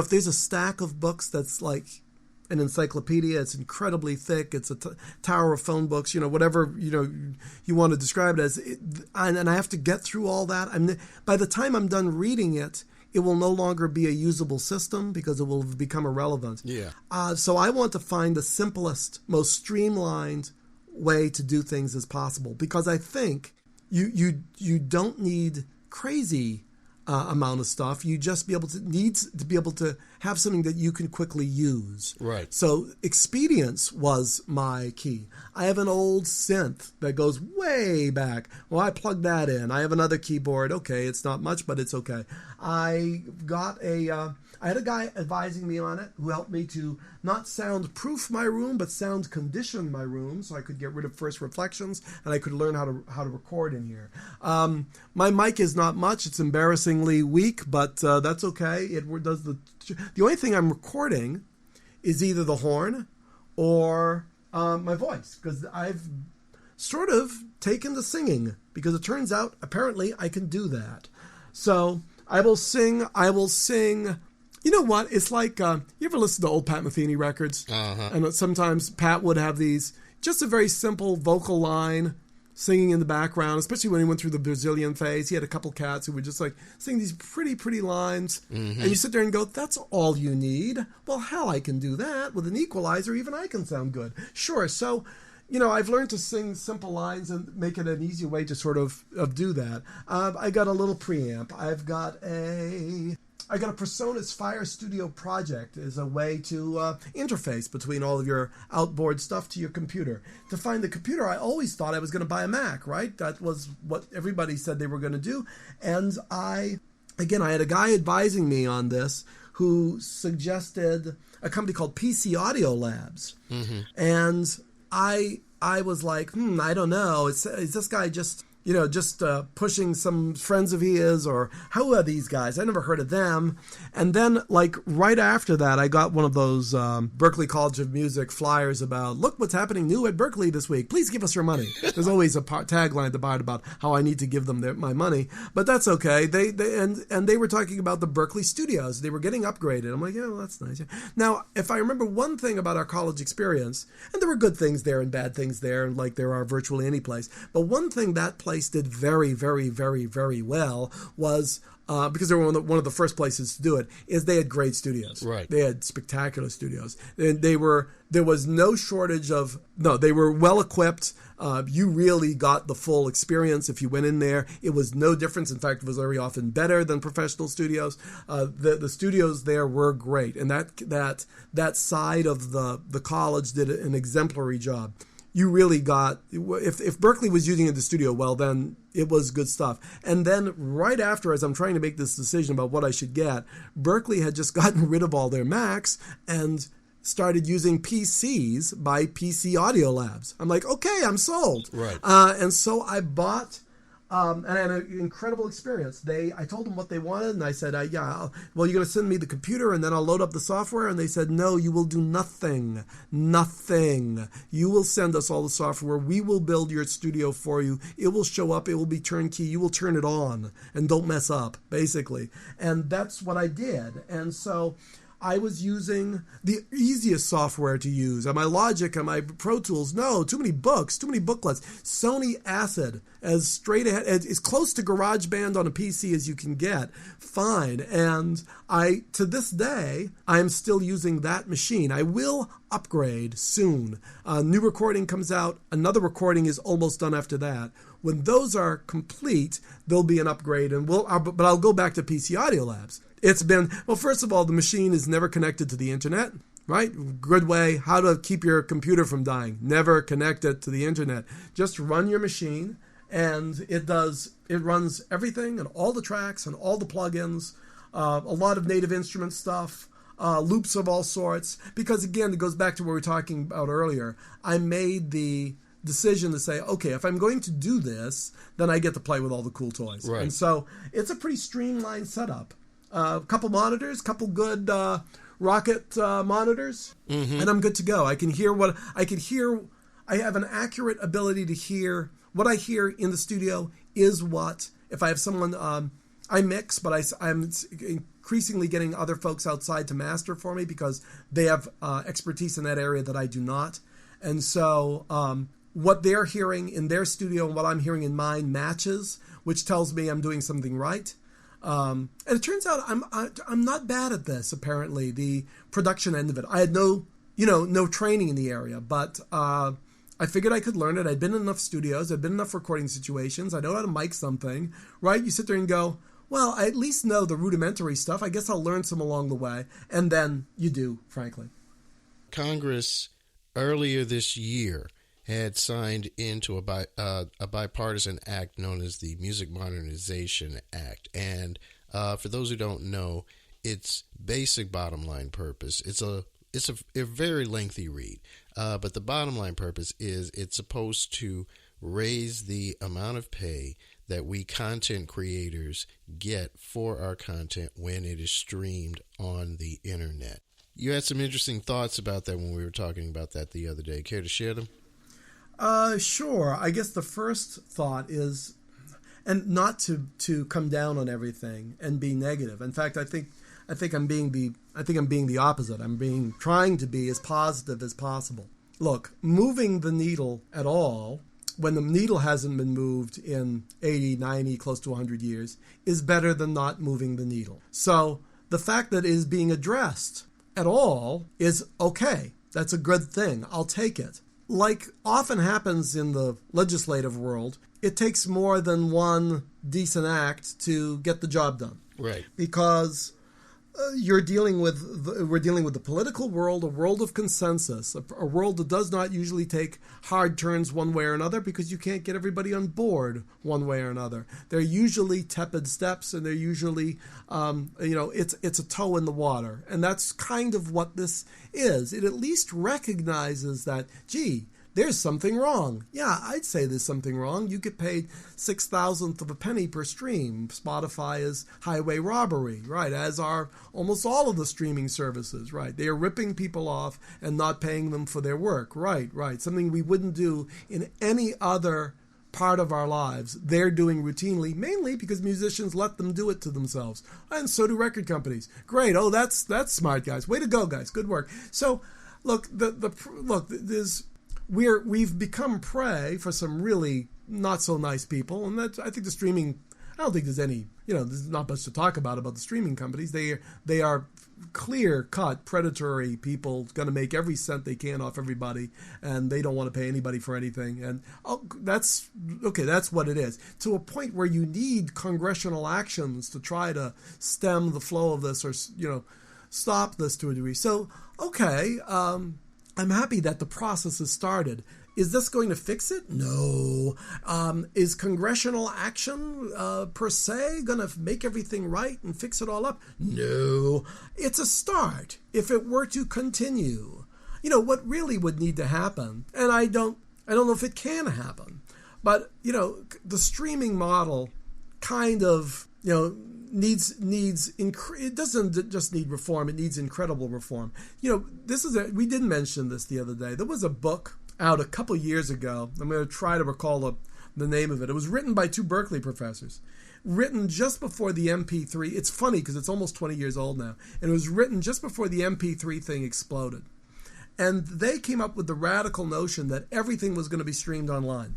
there's a stack of books that's like an encyclopedia, it's incredibly thick, it's a tower of phone books, you know, whatever, you know, you want to describe it as, and I have to get through all that. By the time I'm done reading it, it will no longer be a usable system because it will become irrelevant. Yeah. So I want to find the simplest, most streamlined way to do things as possible, because I think you don't need crazy amount of stuff. You just needs to be able to have something that you can quickly use. Right. So expedience was my key. I have an old synth that goes way back. Well, I plugged that in. I have another keyboard. Okay, it's not much, but it's okay. I had a guy advising me on it who helped me to not soundproof my room, but sound condition my room, so I could get rid of first reflections and I could learn how to record in here. My mic is not much; it's embarrassingly weak, but that's okay. It does the only thing I'm recording is either the horn or my voice, because I've sort of taken to singing, because it turns out apparently I can do that. So I will sing. You know what? It's like, you ever listen to old Pat Metheny records? Uh-huh. And sometimes Pat would have these, just a very simple vocal line singing in the background, especially when he went through the Brazilian phase. He had a couple cats who would just like sing these pretty, pretty lines. Mm-hmm. And you sit there and go, that's all you need. Well, hell, I can do that. With an equalizer, even I can sound good. Sure. So, you know, I've learned to sing simple lines and make it an easy way to sort of do that. I got a little preamp. I've got a Presonus Firestudio Project as a way to interface between all of your outboard stuff to your computer. To find the computer, I always thought I was going to buy a Mac, right? That was what everybody said they were going to do. And I had a guy advising me on this who suggested a company called PCAudioLabs. Mm-hmm. And I was like, I don't know. Is this guy just, just pushing some friends of his, or who are these guys? I never heard of them. And then, like, right after that, I got one of those Berklee College of Music flyers about, look what's happening new at Berklee this week. Please give us your money. There's always a tagline at the bottom about how I need to give them my money, but that's okay. They were talking about the Berklee studios. They were getting upgraded. I'm like, yeah, well, that's nice. Now, if I remember one thing about our college experience, and there were good things there and bad things there, like there are virtually any place, but one thing that place did very, very, very, very well was, because they were one of the first places to do it, is they had great studios. Right. They had spectacular studios. And there was no shortage they were well equipped. You really got the full experience if you went in there. It was no difference. In fact, it was very often better than professional studios. The studios there were great. And that side of the college did an exemplary job. You really got, if Berklee was using it in the studio, well, then it was good stuff. And then right after, as I'm trying to make this decision about what I should get, Berklee had just gotten rid of all their Macs and started using PCs by PCAudioLabs. I'm like, okay, I'm sold. Right. And so I bought, and I had an incredible experience. I told them what they wanted, and I said, well, you're going to send me the computer, and then I'll load up the software. And they said, no, you will do nothing. Nothing. You will send us all the software. We will build your studio for you. It will show up. It will be turnkey. You will turn it on, and don't mess up, basically. And that's what I did. And so I was using the easiest software to use. On my Logic, on my Pro Tools, no, too many books, too many booklets. Sony Acid, as straight ahead, as close to GarageBand on a PC as you can get. Fine. And to this day, I'm still using that machine. I will upgrade soon. A new recording comes out. Another recording is almost done after that. When those are complete, there'll be an upgrade, but I'll go back to PCAudioLabs. It's been, well, first of all, the machine is never connected to the internet, right? Good way, how to keep your computer from dying. Never connect it to the internet. Just run your machine, and it runs everything and all the tracks and all the plugins, a lot of native instrument stuff, loops of all sorts. Because again, it goes back to what we were talking about earlier. I made the decision to say, okay, if I'm going to do this, then I get to play with all the cool toys. Right. And so it's a pretty streamlined setup. A couple monitors, couple good Rokit monitors, and I'm good to go. I have an accurate ability to hear what I hear in the studio is what, if I have someone, I mix, but I'm increasingly getting other folks outside to master for me because they have expertise in that area that I do not. And so what they're hearing in their studio and what I'm hearing in mine matches, which tells me I'm doing something right. And it turns out I'm not bad at this, apparently, the production end of it. I had no training in the area, but I figured I could learn it. I'd been in enough studios. I'd been in enough recording situations. I know how to mic something, right? You sit there and go, well, I at least know the rudimentary stuff. I guess I'll learn some along the way. And then you do, frankly. Congress, earlier this year, had signed into a bipartisan act known as the Music Modernization Act. And for those who don't know, its basic bottom line purpose, it's a very lengthy read, but the bottom line purpose is it's supposed to raise the amount of pay that we content creators get for our content when it is streamed on the internet. You had some interesting thoughts about that when we were talking about that the other day. Care to share them? Sure. I guess the first thought is, and not to come down on everything and be negative. In fact, I think I'm being the opposite. I'm trying to be as positive as possible. Look, moving the needle at all, when the needle hasn't been moved in 80, 90, close to 100 years, is better than not moving the needle. So the fact that it is being addressed at all is okay. That's a good thing. I'll take it. Like often happens in the legislative world, it takes more than one decent act to get the job done. Right. Because we're dealing with the political world, a world of consensus, a world that does not usually take hard turns one way or another because you can't get everybody on board one way or another. They're usually tepid steps, and they're usually, it's a toe in the water. And that's kind of what this is. It at least recognizes that, gee, there's something wrong. Yeah, I'd say there's something wrong. You get paid 6,000th of a penny per stream. Spotify is highway robbery, right? As are almost all of the streaming services, right? They are ripping people off and not paying them for their work, right? Something we wouldn't do in any other part of our lives. They're doing routinely, mainly because musicians let them do it to themselves, and so do record companies. Great. Oh, that's smart, guys. Way to go, guys. Good work. So, look, we've become prey for some really not so nice people, and I think the streaming. I don't think there's any. There's not much to talk about the streaming companies. They are clear-cut predatory people, going to make every cent they can off everybody, and they don't want to pay anybody for anything. And that's what it is. To a point where you need congressional actions to try to stem the flow of this, or stop this to a degree. So, I'm happy that the process has started. Is this going to fix it? No. Is congressional action per se going to make everything right and fix it all up? No. It's a start. If it were to continue, what really would need to happen, and I don't know if it can happen, but the streaming model kind of needs it doesn't just need reform, it needs incredible reform. We did mention this the other day. There was a book out a couple years ago. I'm going to try to recall the name of it. It was written by two Berklee professors, written just before the MP3. It's funny because it's almost 20 years old now, and it was written just before the MP3 thing exploded. And they came up with the radical notion that everything was going to be streamed online.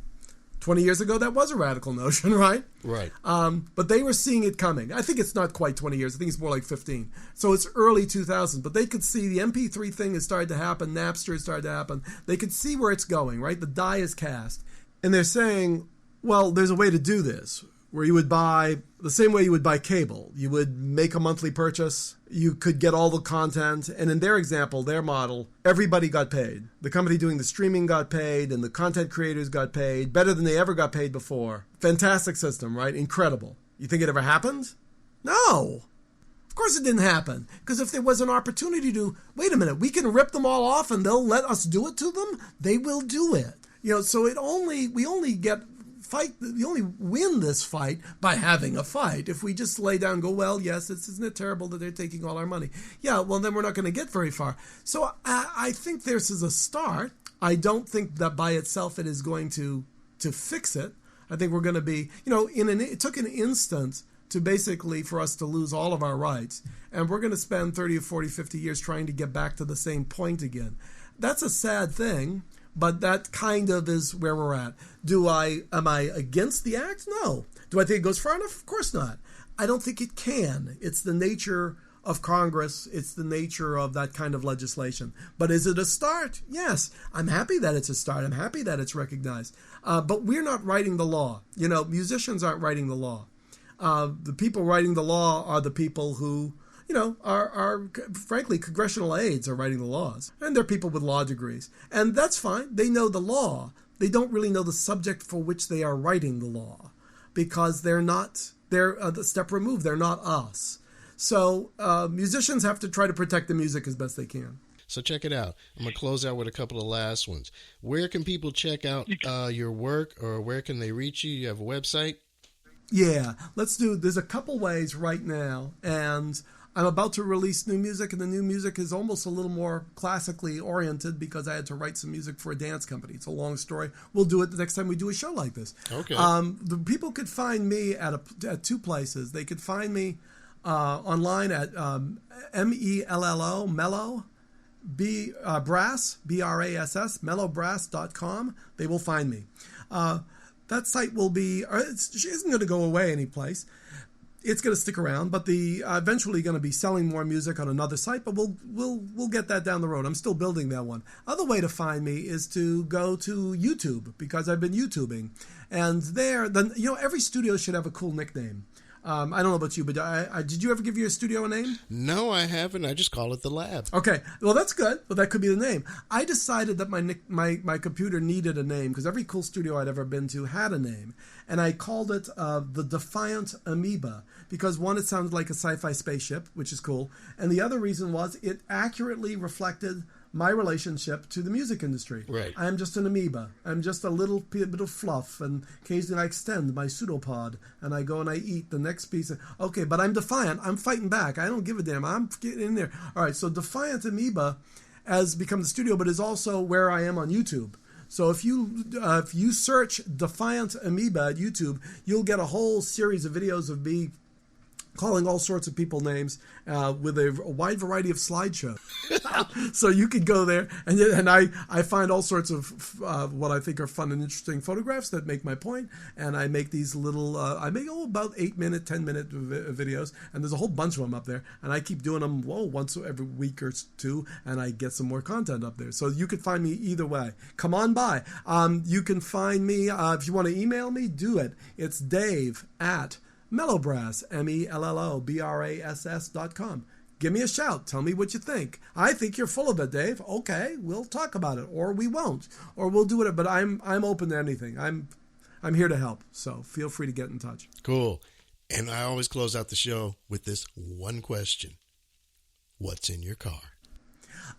20 years ago, that was a radical notion, right? Right. But they were seeing it coming. I think it's not quite 20 years. I think it's more like 15. So it's early 2000s. But they could see the MP3 thing has started to happen. Napster has started to happen. They could see where it's going, right? The die is cast. And they're saying, well, there's a way to do this, where you would buy the same way you would buy cable. You would make a monthly purchase. You could get all the content. And in their example, their model, everybody got paid. The company doing the streaming got paid, and the content creators got paid better than they ever got paid before. Fantastic system, right? Incredible. You think it ever happened? No. Of course it didn't happen. Because if there was an opportunity to, wait a minute, we can rip them all off and they'll let us do it to them, they will do it. So we only win this fight by having a fight. If we just lay down and go, well, yes, isn't it terrible that they're taking all our money? Yeah, well, then we're not going to get very far. So I think this is a start. I don't think that by itself it is going to fix it. I think we're going to be, it took an instant to basically for us to lose all of our rights. And we're going to spend 30 or 40, 50 years trying to get back to the same point again. That's a sad thing. But that kind of is where we're at. Am I against the act? No. Do I think it goes far enough? Of course not. I don't think it can. It's the nature of Congress. It's the nature of that kind of legislation. But is it a start? Yes. I'm happy that it's a start. I'm happy that it's recognized. But we're not writing the law. Musicians aren't writing the law. The people writing the law are the people who are frankly, congressional aides are writing the laws. And they're people with law degrees. And that's fine. They know the law. They don't really know the subject for which they are writing the law. Because they're a step removed. They're not us. So musicians have to try to protect the music as best they can. So check it out. I'm going to close out with a couple of last ones. Where can people check out your work, or where can they reach you? You have a website? Yeah. There's a couple ways right now. And I'm about to release new music, and the new music is almost a little more classically oriented because I had to write some music for a dance company. It's a long story. We'll do it the next time we do a show like this. Okay. The people could find me at two places. They could find me online at MELLO, Mellow, Brass, BRASS, mellobrass.com. They will find me. That site will be, it isn't going to go away anyplace. It's going to stick around, but eventually going to be selling more music on another site, but we'll get that down the road. I'm still building that one. Other way to find me is to go to YouTube, because I've been YouTubing. And there, every studio should have a cool nickname. I don't know about you, but did you ever give your studio a name? No, I haven't. I just call it The Lab. Okay. Well, that's good. Well, that could be the name. I decided that my computer needed a name because every cool studio I'd ever been to had a name. And I called it the Defiant Amoeba because, one, it sounded like a sci-fi spaceship, which is cool. And the other reason was it accurately reflected my relationship to the music industry. Right. I'm just an amoeba. I'm just a little bit of fluff, and occasionally I extend my pseudopod, and I go and I eat the next piece. Okay, but I'm defiant. I'm fighting back. I don't give a damn. I'm getting in there. All right, so Defiant Amoeba has become the studio, but is also where I am on YouTube. So if you search Defiant Amoeba at YouTube, you'll get a whole series of videos of me calling all sorts of people names with a wide variety of slideshows. So you could go there, and I find all sorts of what I think are fun and interesting photographs that make my point, and I make these little, about 8-minute, 10-minute videos, and there's a whole bunch of them up there, and I keep doing them once every week or two, and I get some more content up there. So you can find me either way. Come on by. You can find me, if you want to email me, do it. It's Dave at Mellobrass, MELLOBRASS.com. Give me a shout. Tell me what you think. I think you're full of it, Dave. Okay, we'll talk about it, or we won't, or we'll do it. But I'm open to anything. I'm here to help. So feel free to get in touch. Cool. And I always close out the show with this one question: what's in your car?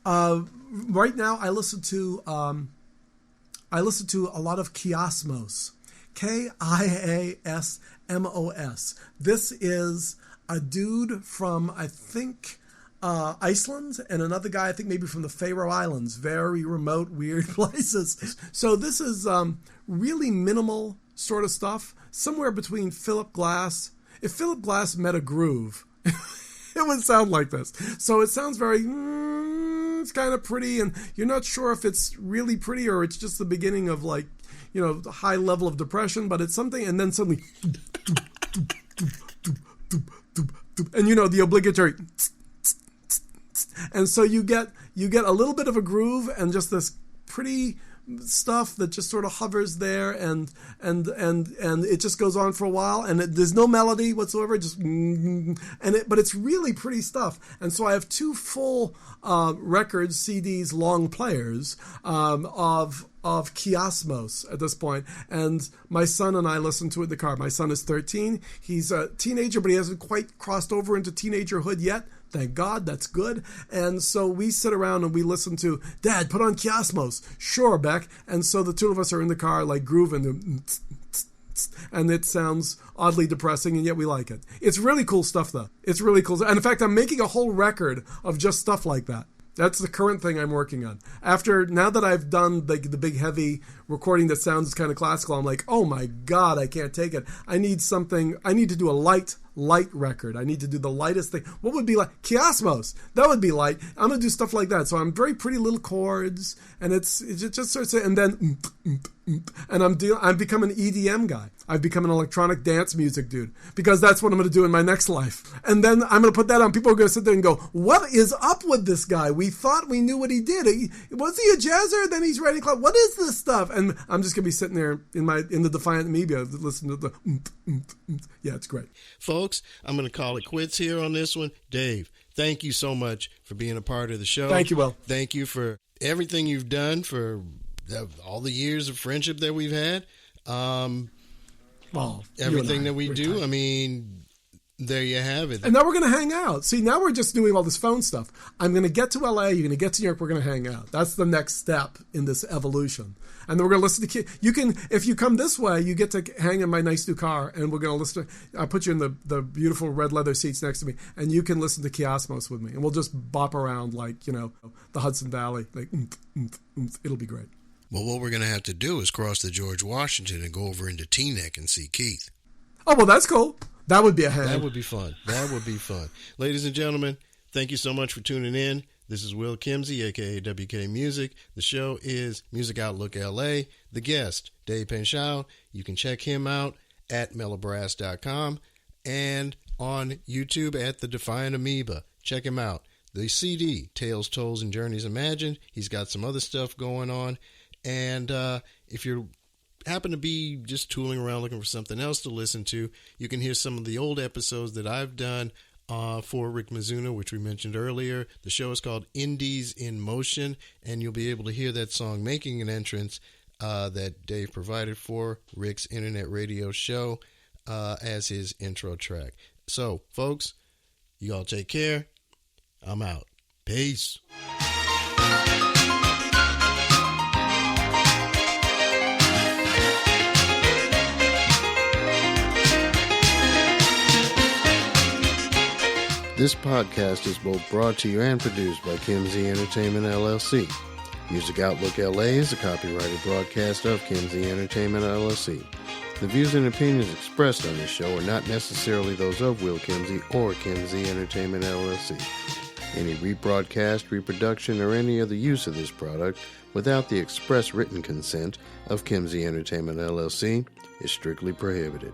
Right now, I listen to a lot of Kiasmos. Kiasmos. This is a dude from, I think, Iceland, and another guy, I think maybe from the Faroe Islands. Very remote, weird places. So this is really minimal sort of stuff, somewhere between Philip Glass. If Philip Glass met a groove, it would sound like this. So it sounds very... it's kind of pretty, and you're not sure if it's really pretty or it's just the beginning of, like, the high level of depression, but it's something, and then suddenly, and the obligatory, and so you get a little bit of a groove and just this pretty stuff that just sort of hovers there, and it just goes on for a while, and there's no melody whatsoever, but it's really pretty stuff. And so I have 2 full records, CDs, long players of Kiasmos at this point, and my son and I listen to it in the car. My son is 13. He's a teenager, but he hasn't quite crossed over into teenagerhood yet. Thank God, that's good. And so we sit around and we listen to, Dad, put on Kiasmos. Sure, Beck. And so the two of us are in the car, like, grooving, and it sounds oddly depressing, and yet we like it. It's really cool stuff, though. It's really cool. And in fact, I'm making a whole record of just stuff like that. That's the current thing I'm working on. Now that I've done the big heavy recording that sounds kind of classical, I'm like, oh my God, I can't take it. I need to do a light record. I need to do the lightest thing. What would be like? Kiasmos. That would be light. I'm going to do stuff like that. So I'm very pretty little chords, and it just starts, and then, and I'm becoming an EDM guy. I've become an electronic dance music dude, because that's what I'm going to do in my next life. And then I'm going to put that on. People are going to sit there and go, what is up with this guy? We thought we knew what he did. Was he a jazzer? Then he's writing club. What is this stuff? And I'm just going to be sitting there in the Defiant Amoeba listening to the yeah, it's great. Folks, I'm going to call it quits here on this one. Dave, thank you so much for being a part of the show. Thank you, Will. Thank you for everything you've done, for all the years of friendship that we've had. Everything that we do. Tight. I mean, there you have it. And now we're going to hang out. See, now we're just doing all this phone stuff. I'm going to get to LA. You're going to get to New York. We're going to hang out. That's the next step in this evolution. And then we're going to listen to if you come this way, you get to hang in my nice new car, and we're going to listen to, I'll put you in the beautiful red leather seats next to me, and you can listen to Kiasmos with me. And we'll just bop around like, the Hudson Valley. Like, it'll be great. Well, what we're going to have to do is cross the George Washington and go over into Teaneck and see Keith. Oh, well, that's cool. That would be a hang. That would be fun. Ladies and gentlemen, thank you so much for tuning in. This is Will Kimsey, a.k.a. WK Music. The show is Music Outlook LA. The guest, Dave Painchaud. You can check him out at mellobrass.com and on YouTube at The Defiant Amoeba. Check him out. The CD, Tales, Tolls, and Journeys Imagined. He's got some other stuff going on. And if you happen to be just tooling around looking for something else to listen to, you can hear some of the old episodes that I've done for Rick Mizuno, which we mentioned earlier. The show is called Indies in Motion, and you'll be able to hear that song making an entrance that Dave provided for Rick's internet radio show as his intro track. So, folks, you all take care. I'm out. Peace. This podcast is both brought to you and produced by Kim Z Entertainment LLC. Music Outlook LA is a copyrighted broadcast of Kim Z Entertainment LLC. The views and opinions expressed on this show are not necessarily those of Will Kimsey or Kim Z Entertainment LLC. Any rebroadcast, reproduction, or any other use of this product without the express written consent of Kim Z Entertainment LLC is strictly prohibited.